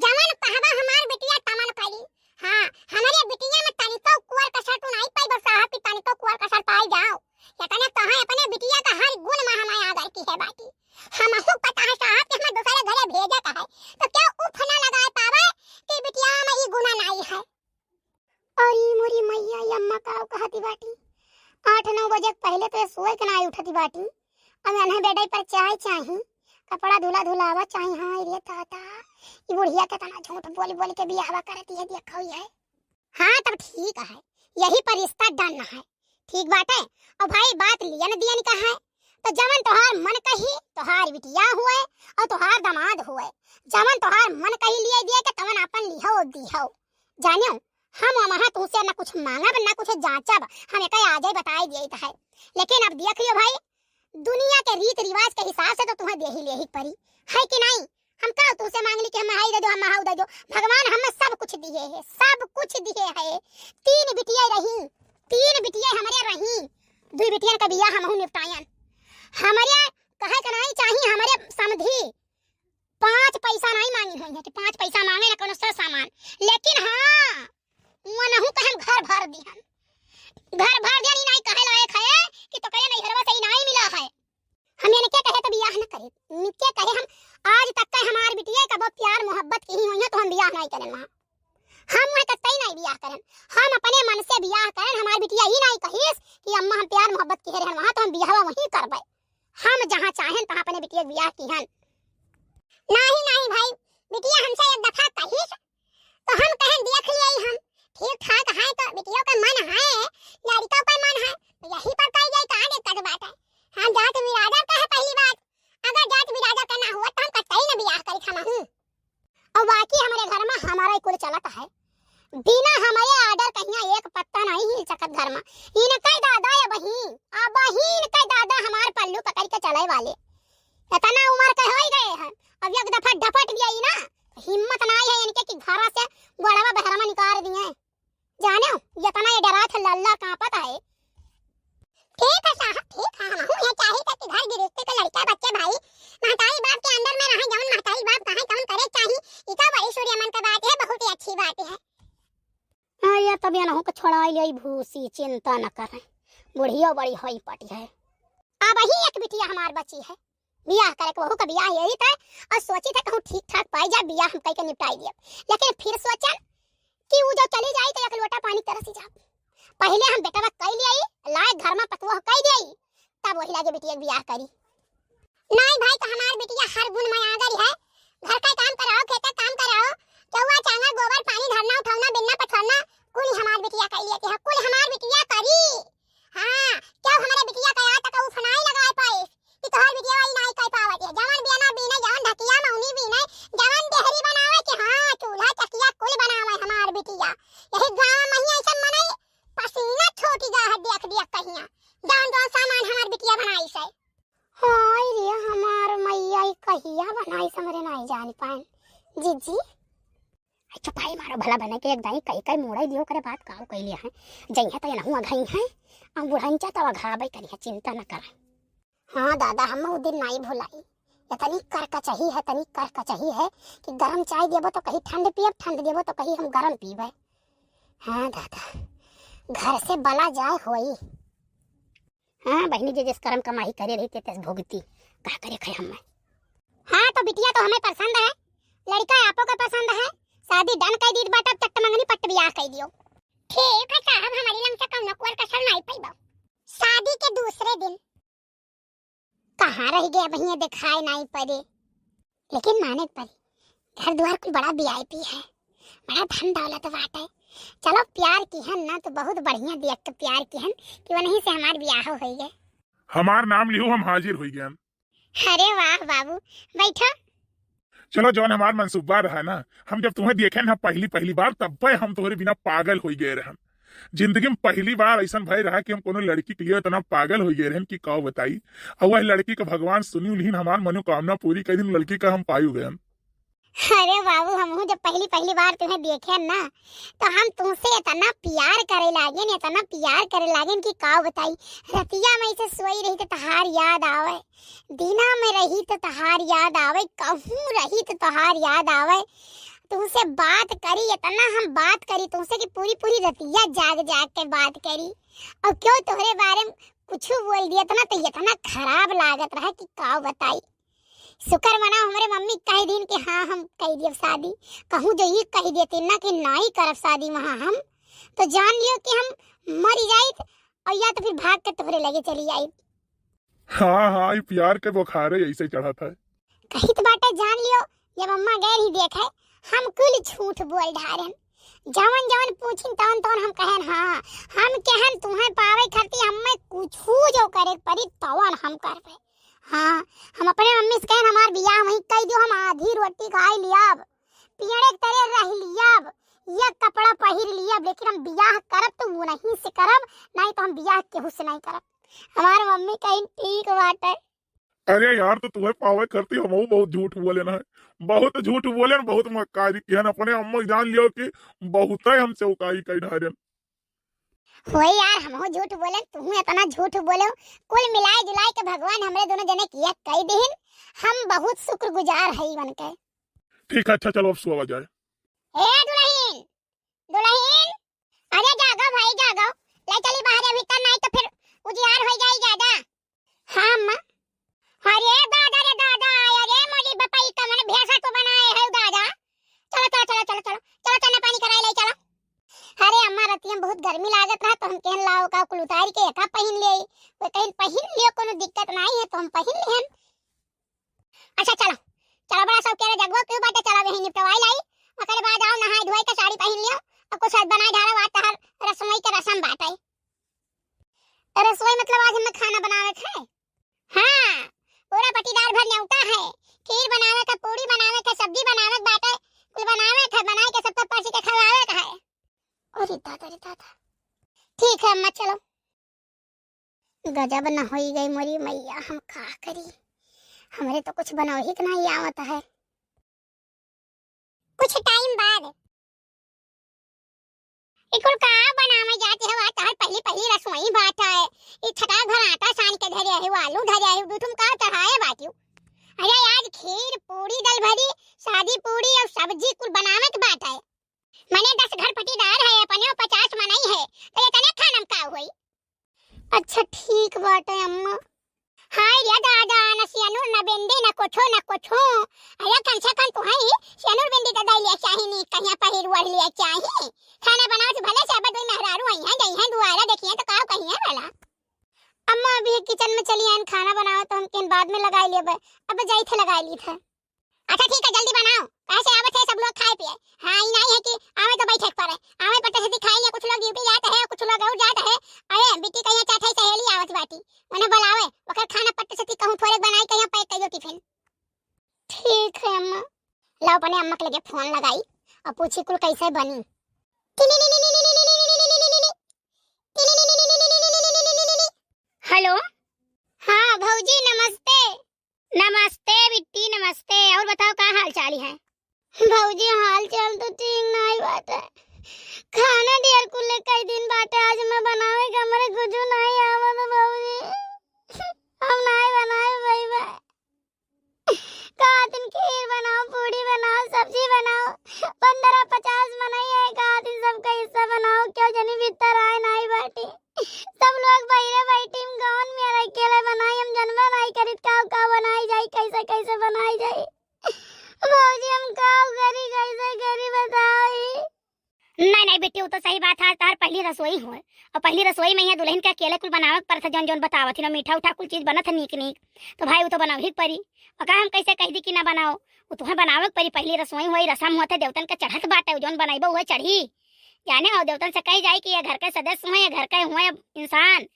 Speaker 1: जवन कहबा हमार बिटिया तमन करी। हां हमारे बिटिया में तनिको कुंवर कसर तो नहीं पाई बस साहब की तनिको कुंवर कसर पाई जाओ या कने कहां अपने बिटिया का हर गुण में हमारे आदर की है बाकी हमहु पता है साहब कि हम दूसरे घरे भेजा का है तो क्या उफ ना लगाए पावे कि बिटिया में ई गुण नहीं है। और ई मोरी मैया अम्मा का कहती बाटी 8-9 बजे पहले तो सोए के नहीं उठती बाटी अब अनहे बेटे पर चाय चाहिए कपड़ा धुला धुलावा चाहे। हाँ रे ताता, ये बुढ़िया के तना झूठ बोल बोल के बियाह करती है, देखो है। हाँ तब ठीक है, यही पर रिश्ता डन है, ठीक बात है। और भाई बात लियन दियन का है, तो जवन तोहार मन कही तोहार बिटिया हुए और तोहार दामाद हुए, जवन तोहार मन कही लिए दिए के तवन अपन लिहो दिहो। जानियो हम वहाँ तुमसे न कुछ मांगब न कुछ जांचब, हमें कहीं आ जाए बताई दिए है। लेकिन अब देख लियो भाई, दुनिया के रीत रिवाज के हिसाब से तो तुम्हें दे ही ले ही पड़ी है कि नहीं। हम का तुमसे मांग ली कि हम हाई दे दो, हम हाउ दे दो। भगवान हमें सब कुछ दिए है, सब कुछ दिए है। 3 बिटिया रही, 3 बिटिया हमारे रही, 2 बिटिया का बियाह हम निपटायन। हमारे कहे का नहीं चाहिए, हमारे समझी 5 पैसा नहीं मांगी हुई है कि 5 पैसा मांगे ना कोनो सर सामान। लेकिन हाँ मनहु के हम घर भर दी, हम घर भर दिया नहीं कहे लायक है कि तो कहे नहीं घरवा सही नहीं मिला है। हम ये क्या कहे तो बियाह न करे, नित्य कहे हम आज तक का हमार बिटिया का बहुत प्यार मोहब्बत की ही हुई है, तो हम बियाह नहीं करें। हम वह कतई नहीं बियाह करें, हम अपने मन से बियाह करें। हमार बिटिया ही नहीं कहिस कि अम्मा हम प्यार मोहब्बत की है वहां, तो हम बियाह वहीं करबे। हम जहां चाहें तहां अपने बिटिया बियाह की हन। नहीं नहीं भाई, बिटिया हमसे एक दफा कहिस तो हम कहें देख लिए हम ठीक ठाक है, तो बिटिया का मन है, लड़का का मन है, तो यही पर कही जाए कहां दिक्कत बात है। हम जात बिरादर का है पहली बात, अगर जात बिरादर का ना हुआ तो हम कतई न बियाह करी हम हूं। और बाकी हमारे घर में हमारा ही कुल चलत है, बिना हमारे आर्डर कहीं एक पत्ता नहीं हिल सकत घर में। इनका दादा या बहिन आ बहिन का दादा हमार पल्लू पकड़ के चले वाले इतना उम्र के हो गए हैं। अब एक दफा डपट गई ना, हिम्मत नहीं है इनके कि घर से बड़वा बहरमा निकाल दिए। जाने ये तना ये डरा था लल्ला कांपत है। ठीक है साहब, ठीक है, हम ये चाहिए कि घर गृहस्थी के लड़का बच्चे भाई महतारी बाप के अंदर में रहे, जवन महतारी बाप कहे तवन करे चाहिए। इतना बड़ी सूर्य मन का बात है, बहुत ही अच्छी बात है। हां ये तब ये न हो के छोड़ा ले भूसी, चिंता न करे, बुढ़िया बड़ी होई पटी है। अब ही एक बिटिया हमार बची है, बियाह करे को का बियाह यही था। और सोची था कहूं ठीक ठाक पाई जा बियाह हम कई के निपटाई दिए। लेकिन फिर सोचन कि वो जो चली जाई तो एक लोटा पानी तरसी जा। पहले हम बेटा कई ले आई लाए घर में पतवा कई दे, तब वही लागे बिटिया बियाह करी। नहीं भाई तो हमार बिटिया हर गुण में आ गई है, घर का काम कराओ, खेत का काम कराओ, चौवा चांगा गोबर पानी धरना उठाना बिन्ना पथरना कुल हमार बिटिया कई लेती है, कुल हमार बिटिया करी। हां क्या हमारे बिटिया का आता का उफनाई लगाए पाए कि तोहर बिटिया वाली नहीं कह पावत है। जवन बियाना बीने, जवन ढकिया मौनी बीने, जवन देहरी बनावे कि हां चूल्हा चकिया कुल बनावे हमार बिटिया। यही गांव में ही ऐसा मने पसीना छोटी जा है देख देख कहिया जान जान सामान हमार बिटिया बनाई से। हाय रे हमार मैया कहिया बनाई समरे नहीं जान पाए जीजी। अच्छा भाई मारो भला बने के एक दाई कई कई मोड़ाई दियो करे बात काऊ कइले है जइहा त नहुआ घई है अब बुढ़ाइन चा तवा घाबई करिया, चिंता न कर। हाँ दादा हम वो दिन नहीं भुलाई, ये तनी कर का चाहिए है, तनी कर का चाहिए है कि गरम चाय देबो तो कहीं ठंड पियब, ठंड देबो तो कहीं हम गरम पीबे। हाँ दादा घर से बला जाए होई। हाँ बहनी जी जिस कर्म कमाई करे रही तेस भोगती का करे खे हम। हाँ तो बिटिया तो हमें पसंद है, लड़का आपको का पसंद है, शादी डन कर दी बाटा, चट्ट मंगनी पट्ट बियाह कर दियो। ठीक है साहब, हमारी लंग से कम नकुर कसर नहीं पईबो। शादी के दूसरे दिन कहाँ रह गया भैया दिखाई नहीं पड़े, लेकिन माने पड़ी घर द्वार कोई बड़ा वीआईपी है, बड़ा धन दौलत बात है। चलो प्यार की हन ना तो बहुत बढ़िया देख के प्यार की हन कि वहीं से हमार ब्याह हो गई है।
Speaker 2: हमार नाम लियो हम हाजिर हो गए।
Speaker 1: अरे वाह बाबू बैठो।
Speaker 2: चलो जौन हमार मनसूबा रहा ना, हम जब तुम्हें देखे ना पहली बार तब हम तुम्हारे बिना पागल हो गए रहन। जिंदगी में पहली बार ऐसा भय रहा कि हम कोनो लड़की के लिए इतना पागल हो गए रहन कि कहो बताई। और वह लड़की का भगवान सुनी उलहीन हमार मनोकामना पूरी कर दिन लड़की का हम पायु गए।
Speaker 1: अरे बाबू हम जब पहली बार तुम्हें देखे ना तो हम तुमसे इतना प्यार करे लागे न, इतना प्यार करे लागे कि का बताई। रतिया में ऐसे सोई रही तो तहार याद आवे, दिना में रही तो तहार याद आवे, कहूँ रही तो तहार याद आवे। तुमसे बात करी, इतना हम बात करी तुमसे कि पूरी रतिया जाग के बात करी। और क्यों तुम्हारे बारे में कुछ बोल दिया था ना तो इतना खराब लागत रहा कि का बताई। शुक्र मना हमारे मम्मी कह दिन कि हाँ हम कह दिए शादी, कहूँ जो ये कह देती ना कि नहीं करब शादी वहाँ हम तो जान लियो कि हम मर जाए और या तो फिर भाग के तुम्हारे लगे चली आई।
Speaker 2: हाँ ये प्यार के बुखार ऐसे चढ़ा था।
Speaker 1: कही तो बाटे जान लियो, जब अम्मा गैर ही देखे हम कुल झूठ बोल ढारन। जवन जवन पूछिन तवन तवन हम कहन हाँ हम कहन तुम्हें पावे खाती हमें कुछ जो करे परी तवन हम करबे। हाँ हम अपने मम्मी से कहन हमार बियाह वहीं कह दियो, हम आधी रोटी खाई लियाब, पियड़े के तरह रह लियाब, या कपड़ा पहिर लियाब, लेकिन हम बियाह करब तो वो नहीं से करब, नहीं तो हम बियाह केहू से नहीं करब। हमार मम्मी कहीं ठीक बाटे।
Speaker 2: अरे यार तो तुम्हें पावे करती हम बहुत झूठ बोले ना है, बहुत झूठ बोले न, बहुत मक्कारी किहन। अपने अम्मा जान लियो कि बहुत हमसे उकाई कई ढारन।
Speaker 1: होए यार हम झूठ बोले, तुम इतना झूठ बोलो, कुल मिलाए जुलाए के भगवान हमरे दोनों जने किया कई दिन, हम बहुत शुक्रगुजार हई बन के।
Speaker 2: ठीक है, अच्छा चलो अब सोवा जाए।
Speaker 1: ए दुल्हन दुल्हन, अरे जागो भाई जागो, ले चली बाहर भीतर, नहीं तो फिर उजियार हो जाई ज्यादा। हाँ अम्मा। अरे दादा रे दादा, अरे मोली बपाई का मैंने भैंसा तो बनाए है दादा। चलो चलो चलो चलो चलो चलो चना पानी कराई ले चलो। अरे अम्मा रतिया बहुत गर्मी लागत रहा तो हम कहन लाओ का कुल उतार के एका पहन ले, वो कहीं पहन लियो, कोनो दिक्कत नहीं है तो हम पहन लेहन। अच्छा चलो चलो, बड़ा सब कह रहे जगवा क्यों बाटे, चला वही निपटवाई लाई, ओकरे बाद आओ नहाई धोई के साड़ी पहन लियो और कुछ बनाई ढाला बात हर रसोई के रसम बाटे। रसोई मतलब आज हमें खाना बनावे है। हाँ पूरा पटीदार भर न्योता है, खीर बनावे का, पूरी बनावे का, सब्जी बनावे का बाटे, कुल बनावे का, बनाई के सबको परसी के खवावे का है। अरे दादा रे दादा, ठीक है अम्मा चलो। गजब न होई गई मोरी मैया, हम का करी, हमरे तो कुछ बनाओ ही नहीं आवत है। कुछ टाइम बाद इकुल का बनावे जाते है, बात हर पहली पहली रसोई बात है। ई छटा घर आटा सान के धरे है, आलू धरे है, दूधुम का चढ़ाए बाटियो। अरे आज खीर पूरी दल भरी शादी पूरी और सब्जी कुल बनावे के बात है। मने 10 घर पटीदार है, अपने 50 मनई है, तो इतने खानम का होई। अच्छा ठीक बात है अम्मा। हाय रे दादा, न सियानुर न बेंदे न कोठो न कोठो, अरे कंचा कन तो है सियानुर बेंदे दादा ले चाही नी, कहिया पहिर वड़ ले चाही। खाना बनाओ तो भले साबत में मेहरारू आई हैं, गई हैं दुआरा देखिए तो काओ कहिए वाला। अम्मा अभी किचन में चली आइन, खाना बनाओ तो हम किन बाद में लगाई लेबे, अब जाई थे लगाई ली थे। अच्छा ठीक है जल्दी बनाओ, कैसे आवत है सब लोग खाए पिए। हां ई नहीं है कि आवे तो बैठे पड़े, आवे पट्टे से दिखाएंगे, कुछ लोग ड्यूटी जाते हैं, कुछ लोग और जाते हैं। अरे बिटी कहिया चाहत है सहेली आवत बाटी, उन्हें बुलावे, ओकर खाना पट्टे से कहूं थोड़े बनाई कहिया पैक करियो टिफिन। ठीक है अम्मा। ला अपने अम्मा के लगे फोन लगाई और पूछी कुल कैसे बनी। हेलो हाँ भौजी नमस्ते। नमस्ते बिट्टी नमस्ते, और बताओ क्या हाल चाल है। भौजी हाल चाल तो ठीक नहीं बात है, खाना देर कुल कई दिन बाटे, आज मैं बनावे का हमरे कुछ नहीं आवत भौजी, हम नहीं बनाए भाई भाई। का दिन खीर बनाओ, पूरी बनाओ, सब्जी बनाओ, 15-50 मनई है, का दिन सबका हिस्सा बनाओ, क्यों जनी भीतर आए नहीं बाटी, सब लोग बाहर बैठी गाँव में अकेले बनाई, हम जनवा नहीं करित का बनाई जाई, कैसे कैसे बनाई जाई। भौजी हम का करी, कैसे करी बताओ। नहीं नहीं बेटी वो तो सही बात है, तार पहली रसोई हो और पहली रसोई में है दुल्हन के अकेले कुल बनावे पर था, जौन जौन बतावत थी ना मीठा उठा कुल चीज बनत है नीक नीक, तो भाई वो तो बनावे ही परी, और का हम कैसे कह दी कि ना बनाओ, वो तुम्हें बनावे परी, पहली रसोई होई, रसम होते देवतन के चढ़त बाटे, जौन बनाइबो वो चढ़ी जाने, और देवतन से कही जाए कि ये घर के सदस्य हुए या घर के हुए इंसान।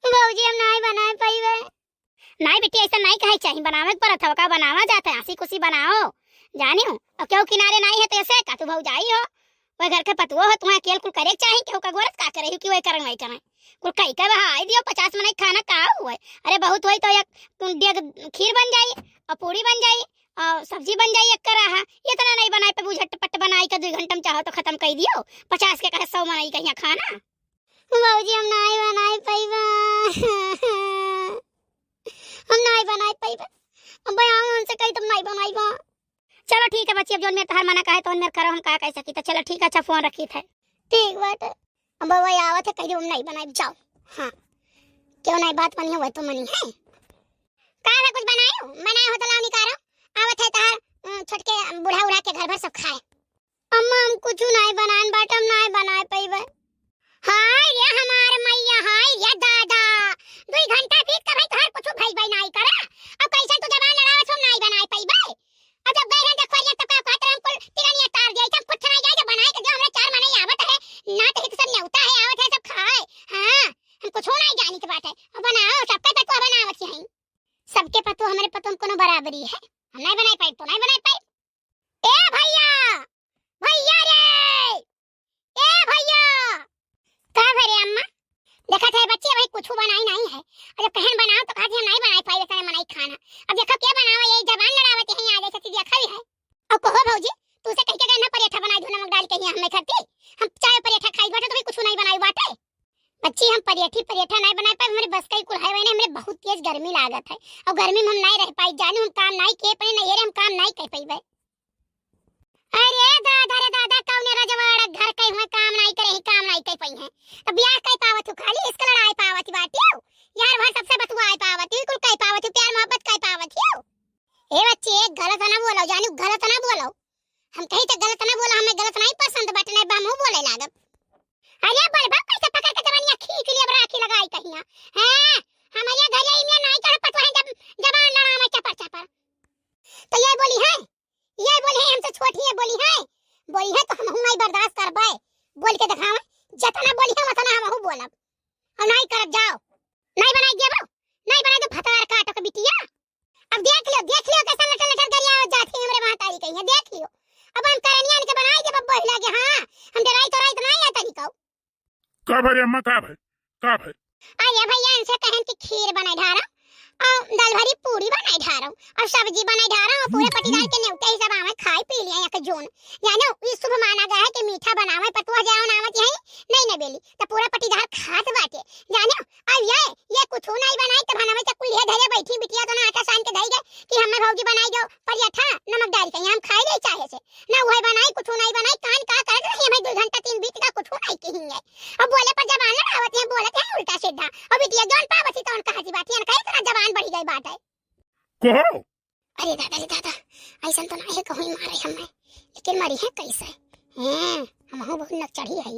Speaker 1: भौजी हम नहीं बनाए पाइबे। नहीं बेटी ऐसा नहीं कहे चाहिए, बनावे पर था का बनावा जाता है, हंसी खुशी बनाओ जाने हो, अब क्यों किनारे नहीं है तो ऐसे का तू भौजाई हो, वो घर के पतुओ हो, तुम्हें अकेले कुल करे चाहिए, क्यों का गोरत का करे कि वो करें वही करें, कुल कई का हाई दियो 50 मनई खाना का हुआ। अरे बहुत हुई तो एक खीर बन जाई और पूरी बन जाई और सब्जी बन जाई, एक करा है इतना नहीं बनाए पे बुझट पट बनाई का 2 घंटा में चाहो तो खत्म कर दियो, 50 के कहे 100 मनई कहिया खाना। भौजी हम नहीं बनाए पाइबा, हम नहीं बनाए पाइबा, हम बयान उनसे कही तुम नहीं बनाइबा। चलो ठीक है बच्ची, अब जो मेरे तहार मना कहे तो मेरे करो, हम का कह सकी, तो चलो ठीक है, अच्छा फोन रखी थे। ठीक बात है, अब वो आवत है कही हम नहीं बनाए जाओ। हाँ क्यों नहीं बात बनी हो तो मनी है का कुछ बनाए हो तो लाओ निकालो, आवत है तार छोटके बूढ़ा उड़ा के घर भर सब खाए। अम्मा हम कुछ नहीं बनान बाटम नहीं बनाए पाइबे। हाय रे हमार मैया, हाय रे दादा, 2 घंटा बीत के भाई तोहर कुछ भाई नहीं करे, अब कैसे तू जबान लड़ावत हम नहीं नहीं बनाई पाई तो नहीं बनाई पाई। ए भैया, भैया रे, ए भैया। का भरे अम्मा? देखा थे बच्चे भाई कुछ बनाई नहीं है। और जब कहन बनाओ तो कहते हम नहीं बनाई पाई ऐसा बनाई खाना। अब देखो क्या बनाओ, यही जबान लड़ावते हैं आगे से देखा भी है। और कहो भौजी तू से कह के कहना पराठा बनाई दो नमक डाल के ही हमें खाती। हम चाय पराठा खाई बाटे तो भी कुछ नहीं बनाई बाटे। बच्ची हम पराठा नहीं बना पाए, हमारे बस का ही कुल है वही। हमें बहुत तेज गर्मी लागत है और गर्मी में हम नहीं रह पाई, जानू हम काम नहीं किए पाए, नहीं हम काम नहीं कर पाई। अरे दादा रे दादा, कौन रजवाड़ा घर के हुए काम नहीं करे ही काम नहीं कर पाई है। अब ब्याह कई पावत हो, खाली इसका लड़ाई पावत बाटी हो यार, भर सबसे बतवाई पावत कुल कई पावत, प्यार मोहब्बत कई पावत हो। ए बच्चे गलत ना बोलो, जानू गलत ना बोलो। हम कहीं तो गलत ना बोलो, हमें गलत नहीं पसंद बट नहीं हमहू बोले लागब। अरे बड़बड़ कैसे पकड़ के जवानिया खींच लिए राखी लगाई कहिया हैं। हमारे घर ये में नहीं कर पतवा है जब जवान लड़ा में चपर चपर। तो ये बोली है, ये बोली है हमसे छोटी है, बोली है तो हम नहीं बर्दाश्त करबे। बोल के दिखावे जितना बोली है उतना हमहू बोलब। और नहीं करब जाओ, नहीं बनाई देबो, नहीं बनाई तो भतार काटो के बिटिया। अब देख लियो कैसा लटर लटर गरिया हो जाती है हमरे महतारी कहिया, देख लियो। अब हम करनिया के बनाई देब बह लगे। हां हम डराई तो नहीं है तरीका।
Speaker 2: का भरे अम्मा, का भाई
Speaker 1: अरे भैया इनसे कहन की खीर बनाई ढारा और दाल भरी पूरी बनाई ढारा और सब्जी बनाई ढारा और पूरे पटीदार के न्योते ही सब आवे खाई पी लिया या के जोन। जानो इस शुभ माना गया है कि मीठा बनावे पतवा जाओ नावत यही नहीं बेली तो पूरा पटीदार खात बाटे। जानो अब ये कुछ नहीं बनाई तो बनावे तो कुल धरे बैठी बिटिया तो ना आटा सान के धई गए कि हमें भौजी बनाई दो पराठा नमक डाल के हम खाई ले चाहे से ना वही बनाई कुछ नहीं बनाई। कान का कर रही हमें 2 घंटा 3 बीत का कुछ नहीं कहिए। अब बोले पर जबान लड़ावत है, बोलत है उल्टा सीधा। अब बिटिया जोन पावती तो उनका हजी बात है ना, कहे इतना जबान बढ़ी गई बात है।
Speaker 2: कहो
Speaker 1: अरे दादा ऐसा तो नहीं है कहीं मारे हमें, लेकिन मरी है कैसे हैं हम बहुत नक चढ़ी है।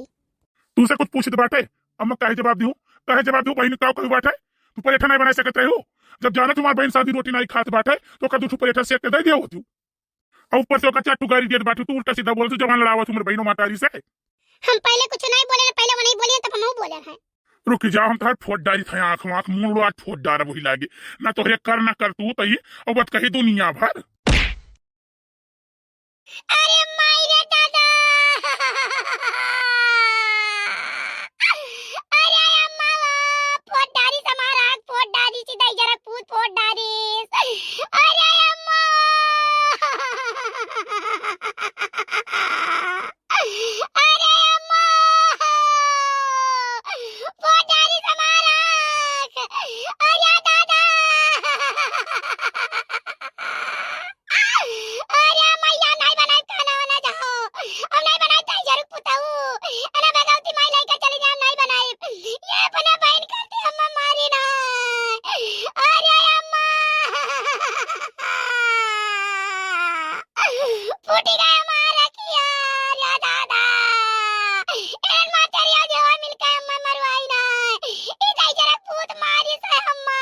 Speaker 2: तू से कुछ पूछत बाटे अम्मा, काहे जवाब दियो बहन का कही बाटे। तू पराठा नहीं बना सकत रहे हो, जब जाना तुम्हार बहन शादी रोटी नहीं खात बाटे तो का तू पराठा सेक के दे दियो तू। और ऊपर से का चाटू गारी देत बाटे, तू उल्टा सीधा बोल तू जवान लड़ावा तुम्हारे बहनों मातारी से।
Speaker 1: हम पहले कुछ नहीं बोले, पहले वो नहीं बोले तब हम बोले हैं।
Speaker 2: रुक जाओ हम तार फोट डारी थे आंख मुंह आज फोट डार वही लागे ना तो कर ना कर तू तई और बत कही दुनिया भर।
Speaker 1: अरे मायरे दादा अरे अम्मा फोट डारी समारा फोट डारी सीधा जरा पूत फोट डारी। अरे अम्मा अरे अम्मा फोट डारी समारा। अरे दादा अरे मैया नहीं बनाई खाना वाना जाओ, अब नहीं बनाई तो जरूर पुताऊ अना भगवती माई लेके चली जाओ। नहीं बनाई ये बना बहन करते अम्मा मारी ना। अरे अम्मा फूटी गए हमारा किया या दादा एन मातरिया जो मिलके अम्मा मरवाई ना इधर जरा पूत मारी से अम्मा।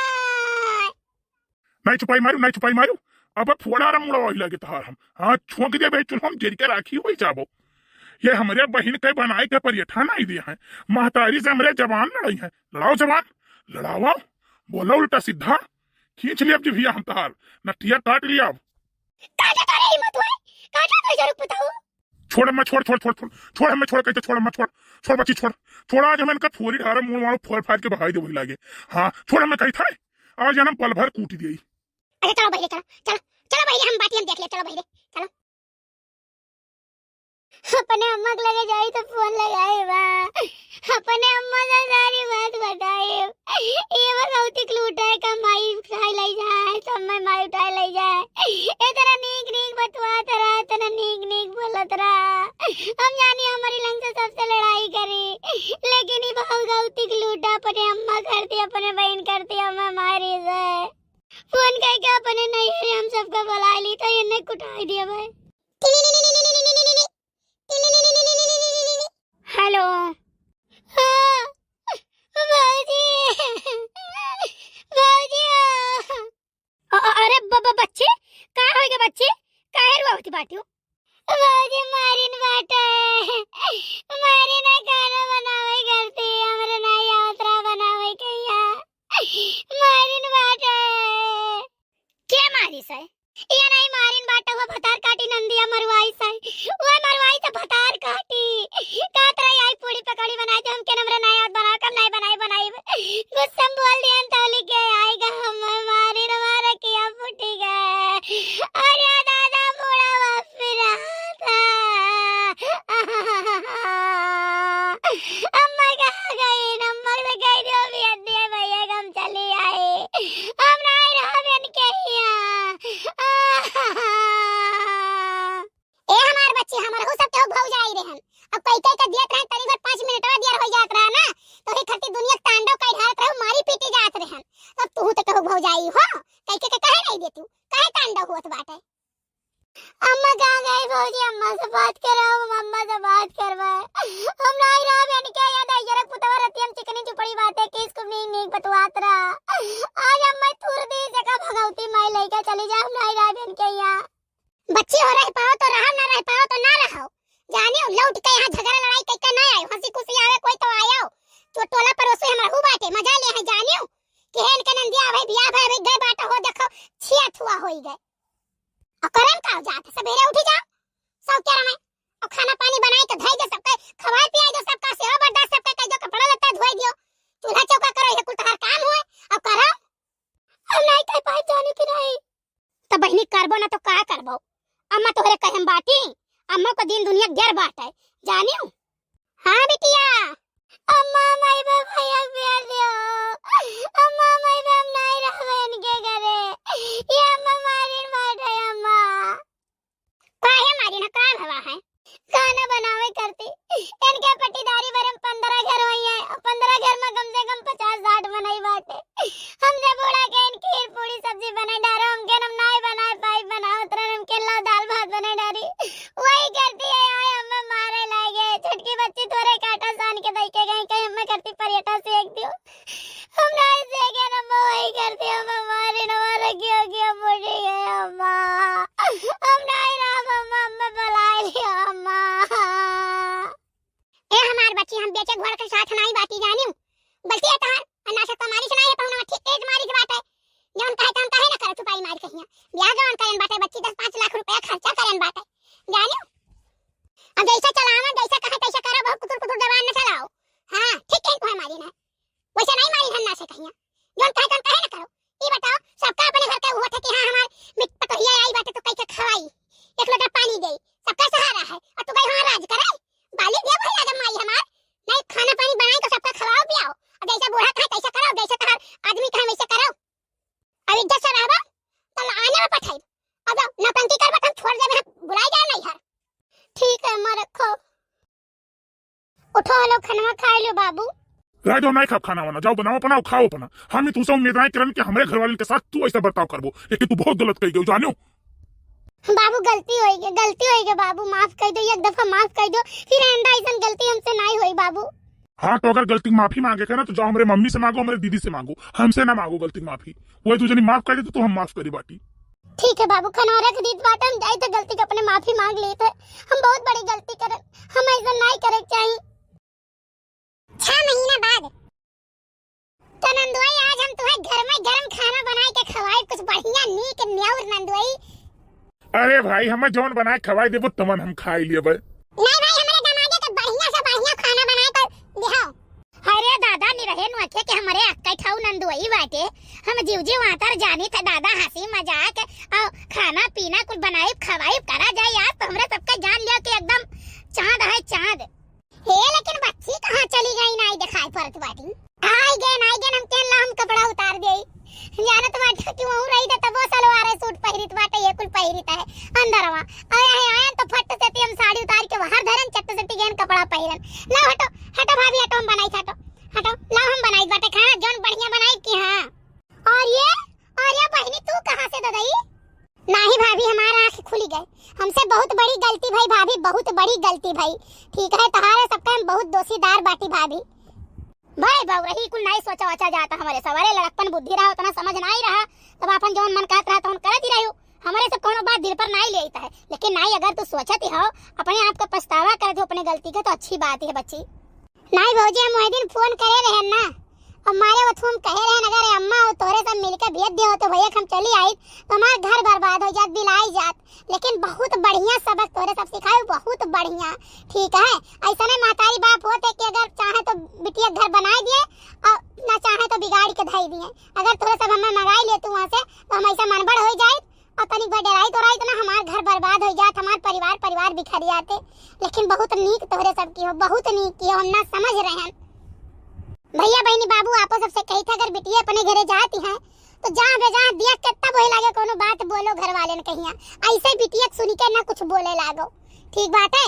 Speaker 2: नहीं छुपाई मारू अब फोड़ा रम मुड़ा वही लगे तार हम। हाँ छोंक दे चुल हम जरी के राखी हो जाबो। ये हमारे बहन के बनाए के पराठा नहीं दिया है, महतारी से हमारे जवान लड़ाई है। लड़ाओ जवान लड़ावा, बोलो उल्टा सीधा खींच लिया अब भैया हम तार नटिया काट लिया। अब
Speaker 1: काटा तो नहीं मत हुए, काटा तो जरूर बताओ।
Speaker 2: छोड़ मैं छोड़ हमें छोड़ कहते छोड़ मत छोड़ बच्ची छोड़ आज हमें इनका फोरी ढारा मुंह मारो फोड़ फाड़ के बहाई दे वही लागे। हाँ छोड़ हमें कही था आज जन्म पल भर कूटी दी।
Speaker 1: अरे चलो भैया चलो भैया हम बाटी हम देख ले। चलो भैया चलो अपने अम्मा को लगे जाई तो फोन लगाए बा, अपने अम्मा से सारी बात बताए। ये बगौती लूटाए कमाई उठाई ले जाए समय माई उठाई ले जाए ए तरह नीक बतवा तरह तना नीक बोलत रहा। हम जानी हमारी लंग से सबसे लड़ाई करी लेकिन ये बगौती लूटा अपने अम्मा करती अपने बहन करती अम्मा मारी से फोन करके अपने नहीं है हम सबका बुला ली तो इन्हें कुटाई दिया भाई। हेलो हाँ भाजी अरे बच्चे कहाँ हो गए बच्चे काहे रुआवती बाटी हो। भाजी मारिन बाटे मारी ना खाना बनावे करती हमरे ना यात्रा बनावे कहिया मारिन बाटे। क्या मारी से ये नहीं मारी रहन। अब कई कई का दियत रहे तनी घर 5 मिनट में दियर हो जात रहा ना, तो हे खती दुनिया तांडव कई ढात रहो, मारी पीटी जात रहन। अब तू तो कहू भौजाई हो, कई के कहे नहीं देतू, काहे तांडव होत बाटे। अम्मा कहाँ गई भौजी, अम्मा से बात कराओ, अम्मा से बात करवाए। हम नहीं रहा बहन के याद आई जरा पुतवा रती हम चिकनी चुपड़ी बातें किस को नहीं बतवात रहा। आज अम्मा तुर दी जगह भगवती माई लेके चली जा, हम नहीं रहा बहन के यहाँ। बच्ची हो रह पाओ तो रहो, ना रह पाओ तो ना रहो। जानियो लौट के यहाँ झगड़ा लड़ाई करके ना आयो, हंसी खुशी आवे कोई तो आयो। तो टोला पड़ोसी हमरा हु बाटे मजा ले है जानियो कि हेन के नंदिया भाई बियाह भाई गए बाटा हो देखो छिया छुआ होई गए। और करम का जात सवेरे उठी जाओ सब क्या में और खाना पानी बनाई के धई दे सबके, खवाई पियाई दो सबका, सेवा बर्दाश्त सबके कह दो, कपड़ा लत्ता धोई दियो, चूल्हा चौका करो, ये कुल तहार काम होए। अब करो हम नहीं कह पाए जाने की नहीं तो बहनी करबो ना तो का करबो। अम्मा तोहरे कहम बाटी, अम्मा को दिन दुनिया गैर बाटे जानियो। हां बिटिया अम्मा माई बे भैया प्यार दियो, अम्मा माई बे हम नहीं रहबे इनके घरे, ये अम्मा मारिन बाटे। अम्मा काहे मारिन का भवा है, खाना बनावे करती इनके पट्टीदारी भरम 15 घर होई है, 15 घर में कम से कम 50-60 बनाई बाटे। हमसे बूढ़ा के इनकी खीर पूरी सब्जी बनाई डारो, हमके हम नहीं बनाए पाई बनाओ तरह हमके ला दाल भात बनाई डारी वही करती है। आए हमें मारे लागे छटकी बच्ची तोरे काटा सान के दई के गई कहीं हमें करती परियटा सेक दियो, हम नहीं सेके ना वही करती हमें मारी ना मारे क्यों बुढ़ी है। अम्मा हम नहीं रहा अम्मा, अम्मा बुला लियो अम्मा। ए हमार बच्ची हम बेचे घोड़ के साथ नहीं बाटी जानियो, गलती है तहार अन्ना से तुम्हारी सुनाई है पहुना ठीक तेज मारी के बात है। जौन कहे तम कहे ना कर छुपाई मार कहिया ब्याह जौन करन बाटे बच्ची 10-5 लाख रुपया खर्चा करन बाटे जानियो। अब जैसा चलावा जैसा कहे तैसा करो, बहुत कुतुर जवान न चलाओ। हां ठीक है कोई मारी ना वैसे नहीं मारी हन्ना से कहिया, जौन कहे तम कहे ना करो। ई बताओ सबका अपने घर के हुआ था कि हां हमार मिट पतोहिया आई बाटे तो कैसे खवाई, एक लोटा पानी दे, सबका सहारा है और तू कहीं हां राज करे बाली दिया भई लगे माई हमार नहीं खाना पानी बनाई तो सबका खवाओ पियाओ, और जैसा बूढ़ा कहे तैसा करो, जैसा तहार आदमी कहे वैसे करो। अब इज्जत से रहबा तो आने में पठाई, अब नौटंकी करबा तो छोड़ देबे, बुलाई जाए नहीं हर। ठीक है अम्मा रखो, उठो लो खाना खा लो बाबू।
Speaker 2: रह जाओ नहीं खा खाना वाना, जाओ बनाओ अपना खाओ अपना। हम तू सब उम्मीद करन कि हमारे घर वाले के साथ तू ऐसा बर्ताव करबो, लेकिन तू बहुत गलत कही गयो जानियो।
Speaker 1: बाबू गलती होई गे बाबू, माफ कर दो, एक दफा माफ कर दो, फिर आइंदा ऐसा गलती हमसे नहीं होई बाबू।
Speaker 2: हाँ तो अगर गलती माफी मांगे के ना तो जाओ हमारे मम्मी से मांगो, हमारे दीदी से मांगो, हमसे ना मांगो गलती माफी। वही तुझे नहीं माफ कर दे तो हम माफ करी बाटी।
Speaker 1: ठीक है बाबू, खनौरा के दीद बाटे हम जाए तो गलती के अपने माफी मांग लेते, हम बहुत बड़ी गलती करन, हम ऐसा नहीं करे चाहिए। 6 महीना बाद तो नंदुआई आज हम तुम्हें घर में गरम खाना बनाए के खवाए, कुछ बढ़िया नीक न्याउर नंदुआई।
Speaker 2: अरे भाई हमें जौन बनाए खवाई देबो तमन हम खाई लिए बे।
Speaker 1: नहीं भाई हमारे दमादे के बढ़िया से बढ़िया खाना बनाए कर दिखाओ। अरे दादा नहीं रहे नु अखे के हमारे अक्का खाऊ नंदुआई बाटे, हम जीव वातर जानी था दादा हंसी मजाक और खाना पीना कुछ बनाए खवाई करा जाए यार, तो हमरा सबका जान लिया कि एकदम चांद है चांद। हे लेकिन बच्ची कहां चली गई नहीं दिखाई पड़त बाटी। आई गए हम केन ला हम कपड़ा उतार देई जानत बाटे कि वहु रही दे तबो सलवार सूट पहिरित बाटे, ये कुल पहिरित है अंदरवा आए तो फट से हम साड़ी उतार के बाहर धरन चट्ट चट्टी गेन कपड़ा पहिरन। ला हटो हटो भाभी हटो, हम बनाई हटो ला हम बनाई बाटे खाना जौन बढ़िया बनाई की। हां और ये बहनी तू कहां से ददई? नहीं भाभी हमारा आंख खुली गए, हमसे बहुत बड़ी गलती भाई भाभी, बहुत बड़ी गलती भाई। ठीक है तुम्हारे सबका हम बहुत दोषीदार बाटी भाभी। भाई बाबू रही कुल नहीं सोचा वचा जाता, हमारे सवारे लड़कपन बुद्धि रहा उतना समझ नहीं रहा, तब अपन जौन मन कहत रहा तो हम करत ही रहो, हमारे सब कोनो बात दिल पर नहीं लेता है। लेकिन नहीं अगर तू सोचत ही हो अपने आप को पछतावा कर दो अपने गलती का तो अच्छी बात है बच्ची। नहीं भौजी हम वही दिन फोन करे रहे ना, हमारे वो तुम कहे रहे अगर अम्मा और तोरे सब मिलकर भेज दियो तो भैया हम चली आई तो हमारा घर बर्बाद हो जात, दिलाई जात। लेकिन बहुत बढ़िया सबक तोरे सब सिखाए, बहुत बढ़िया। ठीक है ऐसा नहीं महतारी बाप होते कि अगर चाहे तो बिटिया घर बना दिए और ना चाहे तो बिगाड़ के धई दिए। अगर तोरे सब हमें मंगाई ले तू वहां से तो हम ऐसा मनबड़ हो जाए और तनिक बार डराई तो रही तो ना हमारा घर बर्बाद हो जात, हमारा परिवार बिखर जाते। लेकिन बहुत नीक तोरे सब की हो, बहुत नीक की हो, हम ना समझ रहे हैं भैया बहनी बाबू आपस सबसे कही था अगर बिटिया अपने घरे जाती है तो जहाँ बे जहाँ दिया कितना बोले लागे कोनो बात बोलो घर वाले ने कहिया, ऐसे बिटिया सुनी के ना कुछ बोले लागो। ठीक बात है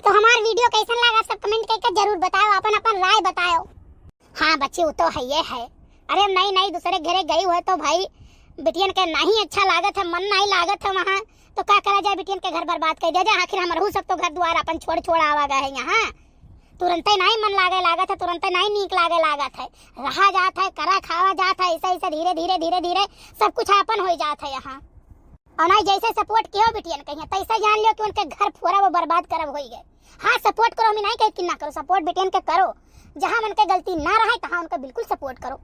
Speaker 1: तो हमार वीडियो कैसन लगा सब कमेंट करके जरूर बताओ, अपन अपन राय बताओ। हाँ बच्ची वो तो है ये है। अरे नहीं नहीं दूसरे घरे गई हुए तो भाई बिटियन के नहीं अच्छा लागत है, मन नहीं लागत है वहाँ, तो क्या करा जाए, बिटियन के घर बर्बाद कर दिया जाए। आखिर हम रहू सब तो घर द्वार अपन छोड़ छोड़ आवा गए हैं यहाँ, तुरंत नहीं मन लागे लागत है, तुरंत नहीं नीक लागे लागत है, रहा जात है, करा खावा जात है, ऐसे ऐसे धीरे धीरे धीरे धीरे सब कुछ अपन हो जात है यहाँ। और नहीं जैसे सपोर्ट किया बिटियन कहिए तैसे जान लियो कि उनके घर पूरा वो बर्बाद करब हो गए। हाँ सपोर्ट करो, मैं नहीं कह कि ना करो, सपोर्ट बिटियन के करो, जहाँ उनके गलती ना रहे तहाँ उनका बिल्कुल सपोर्ट करो।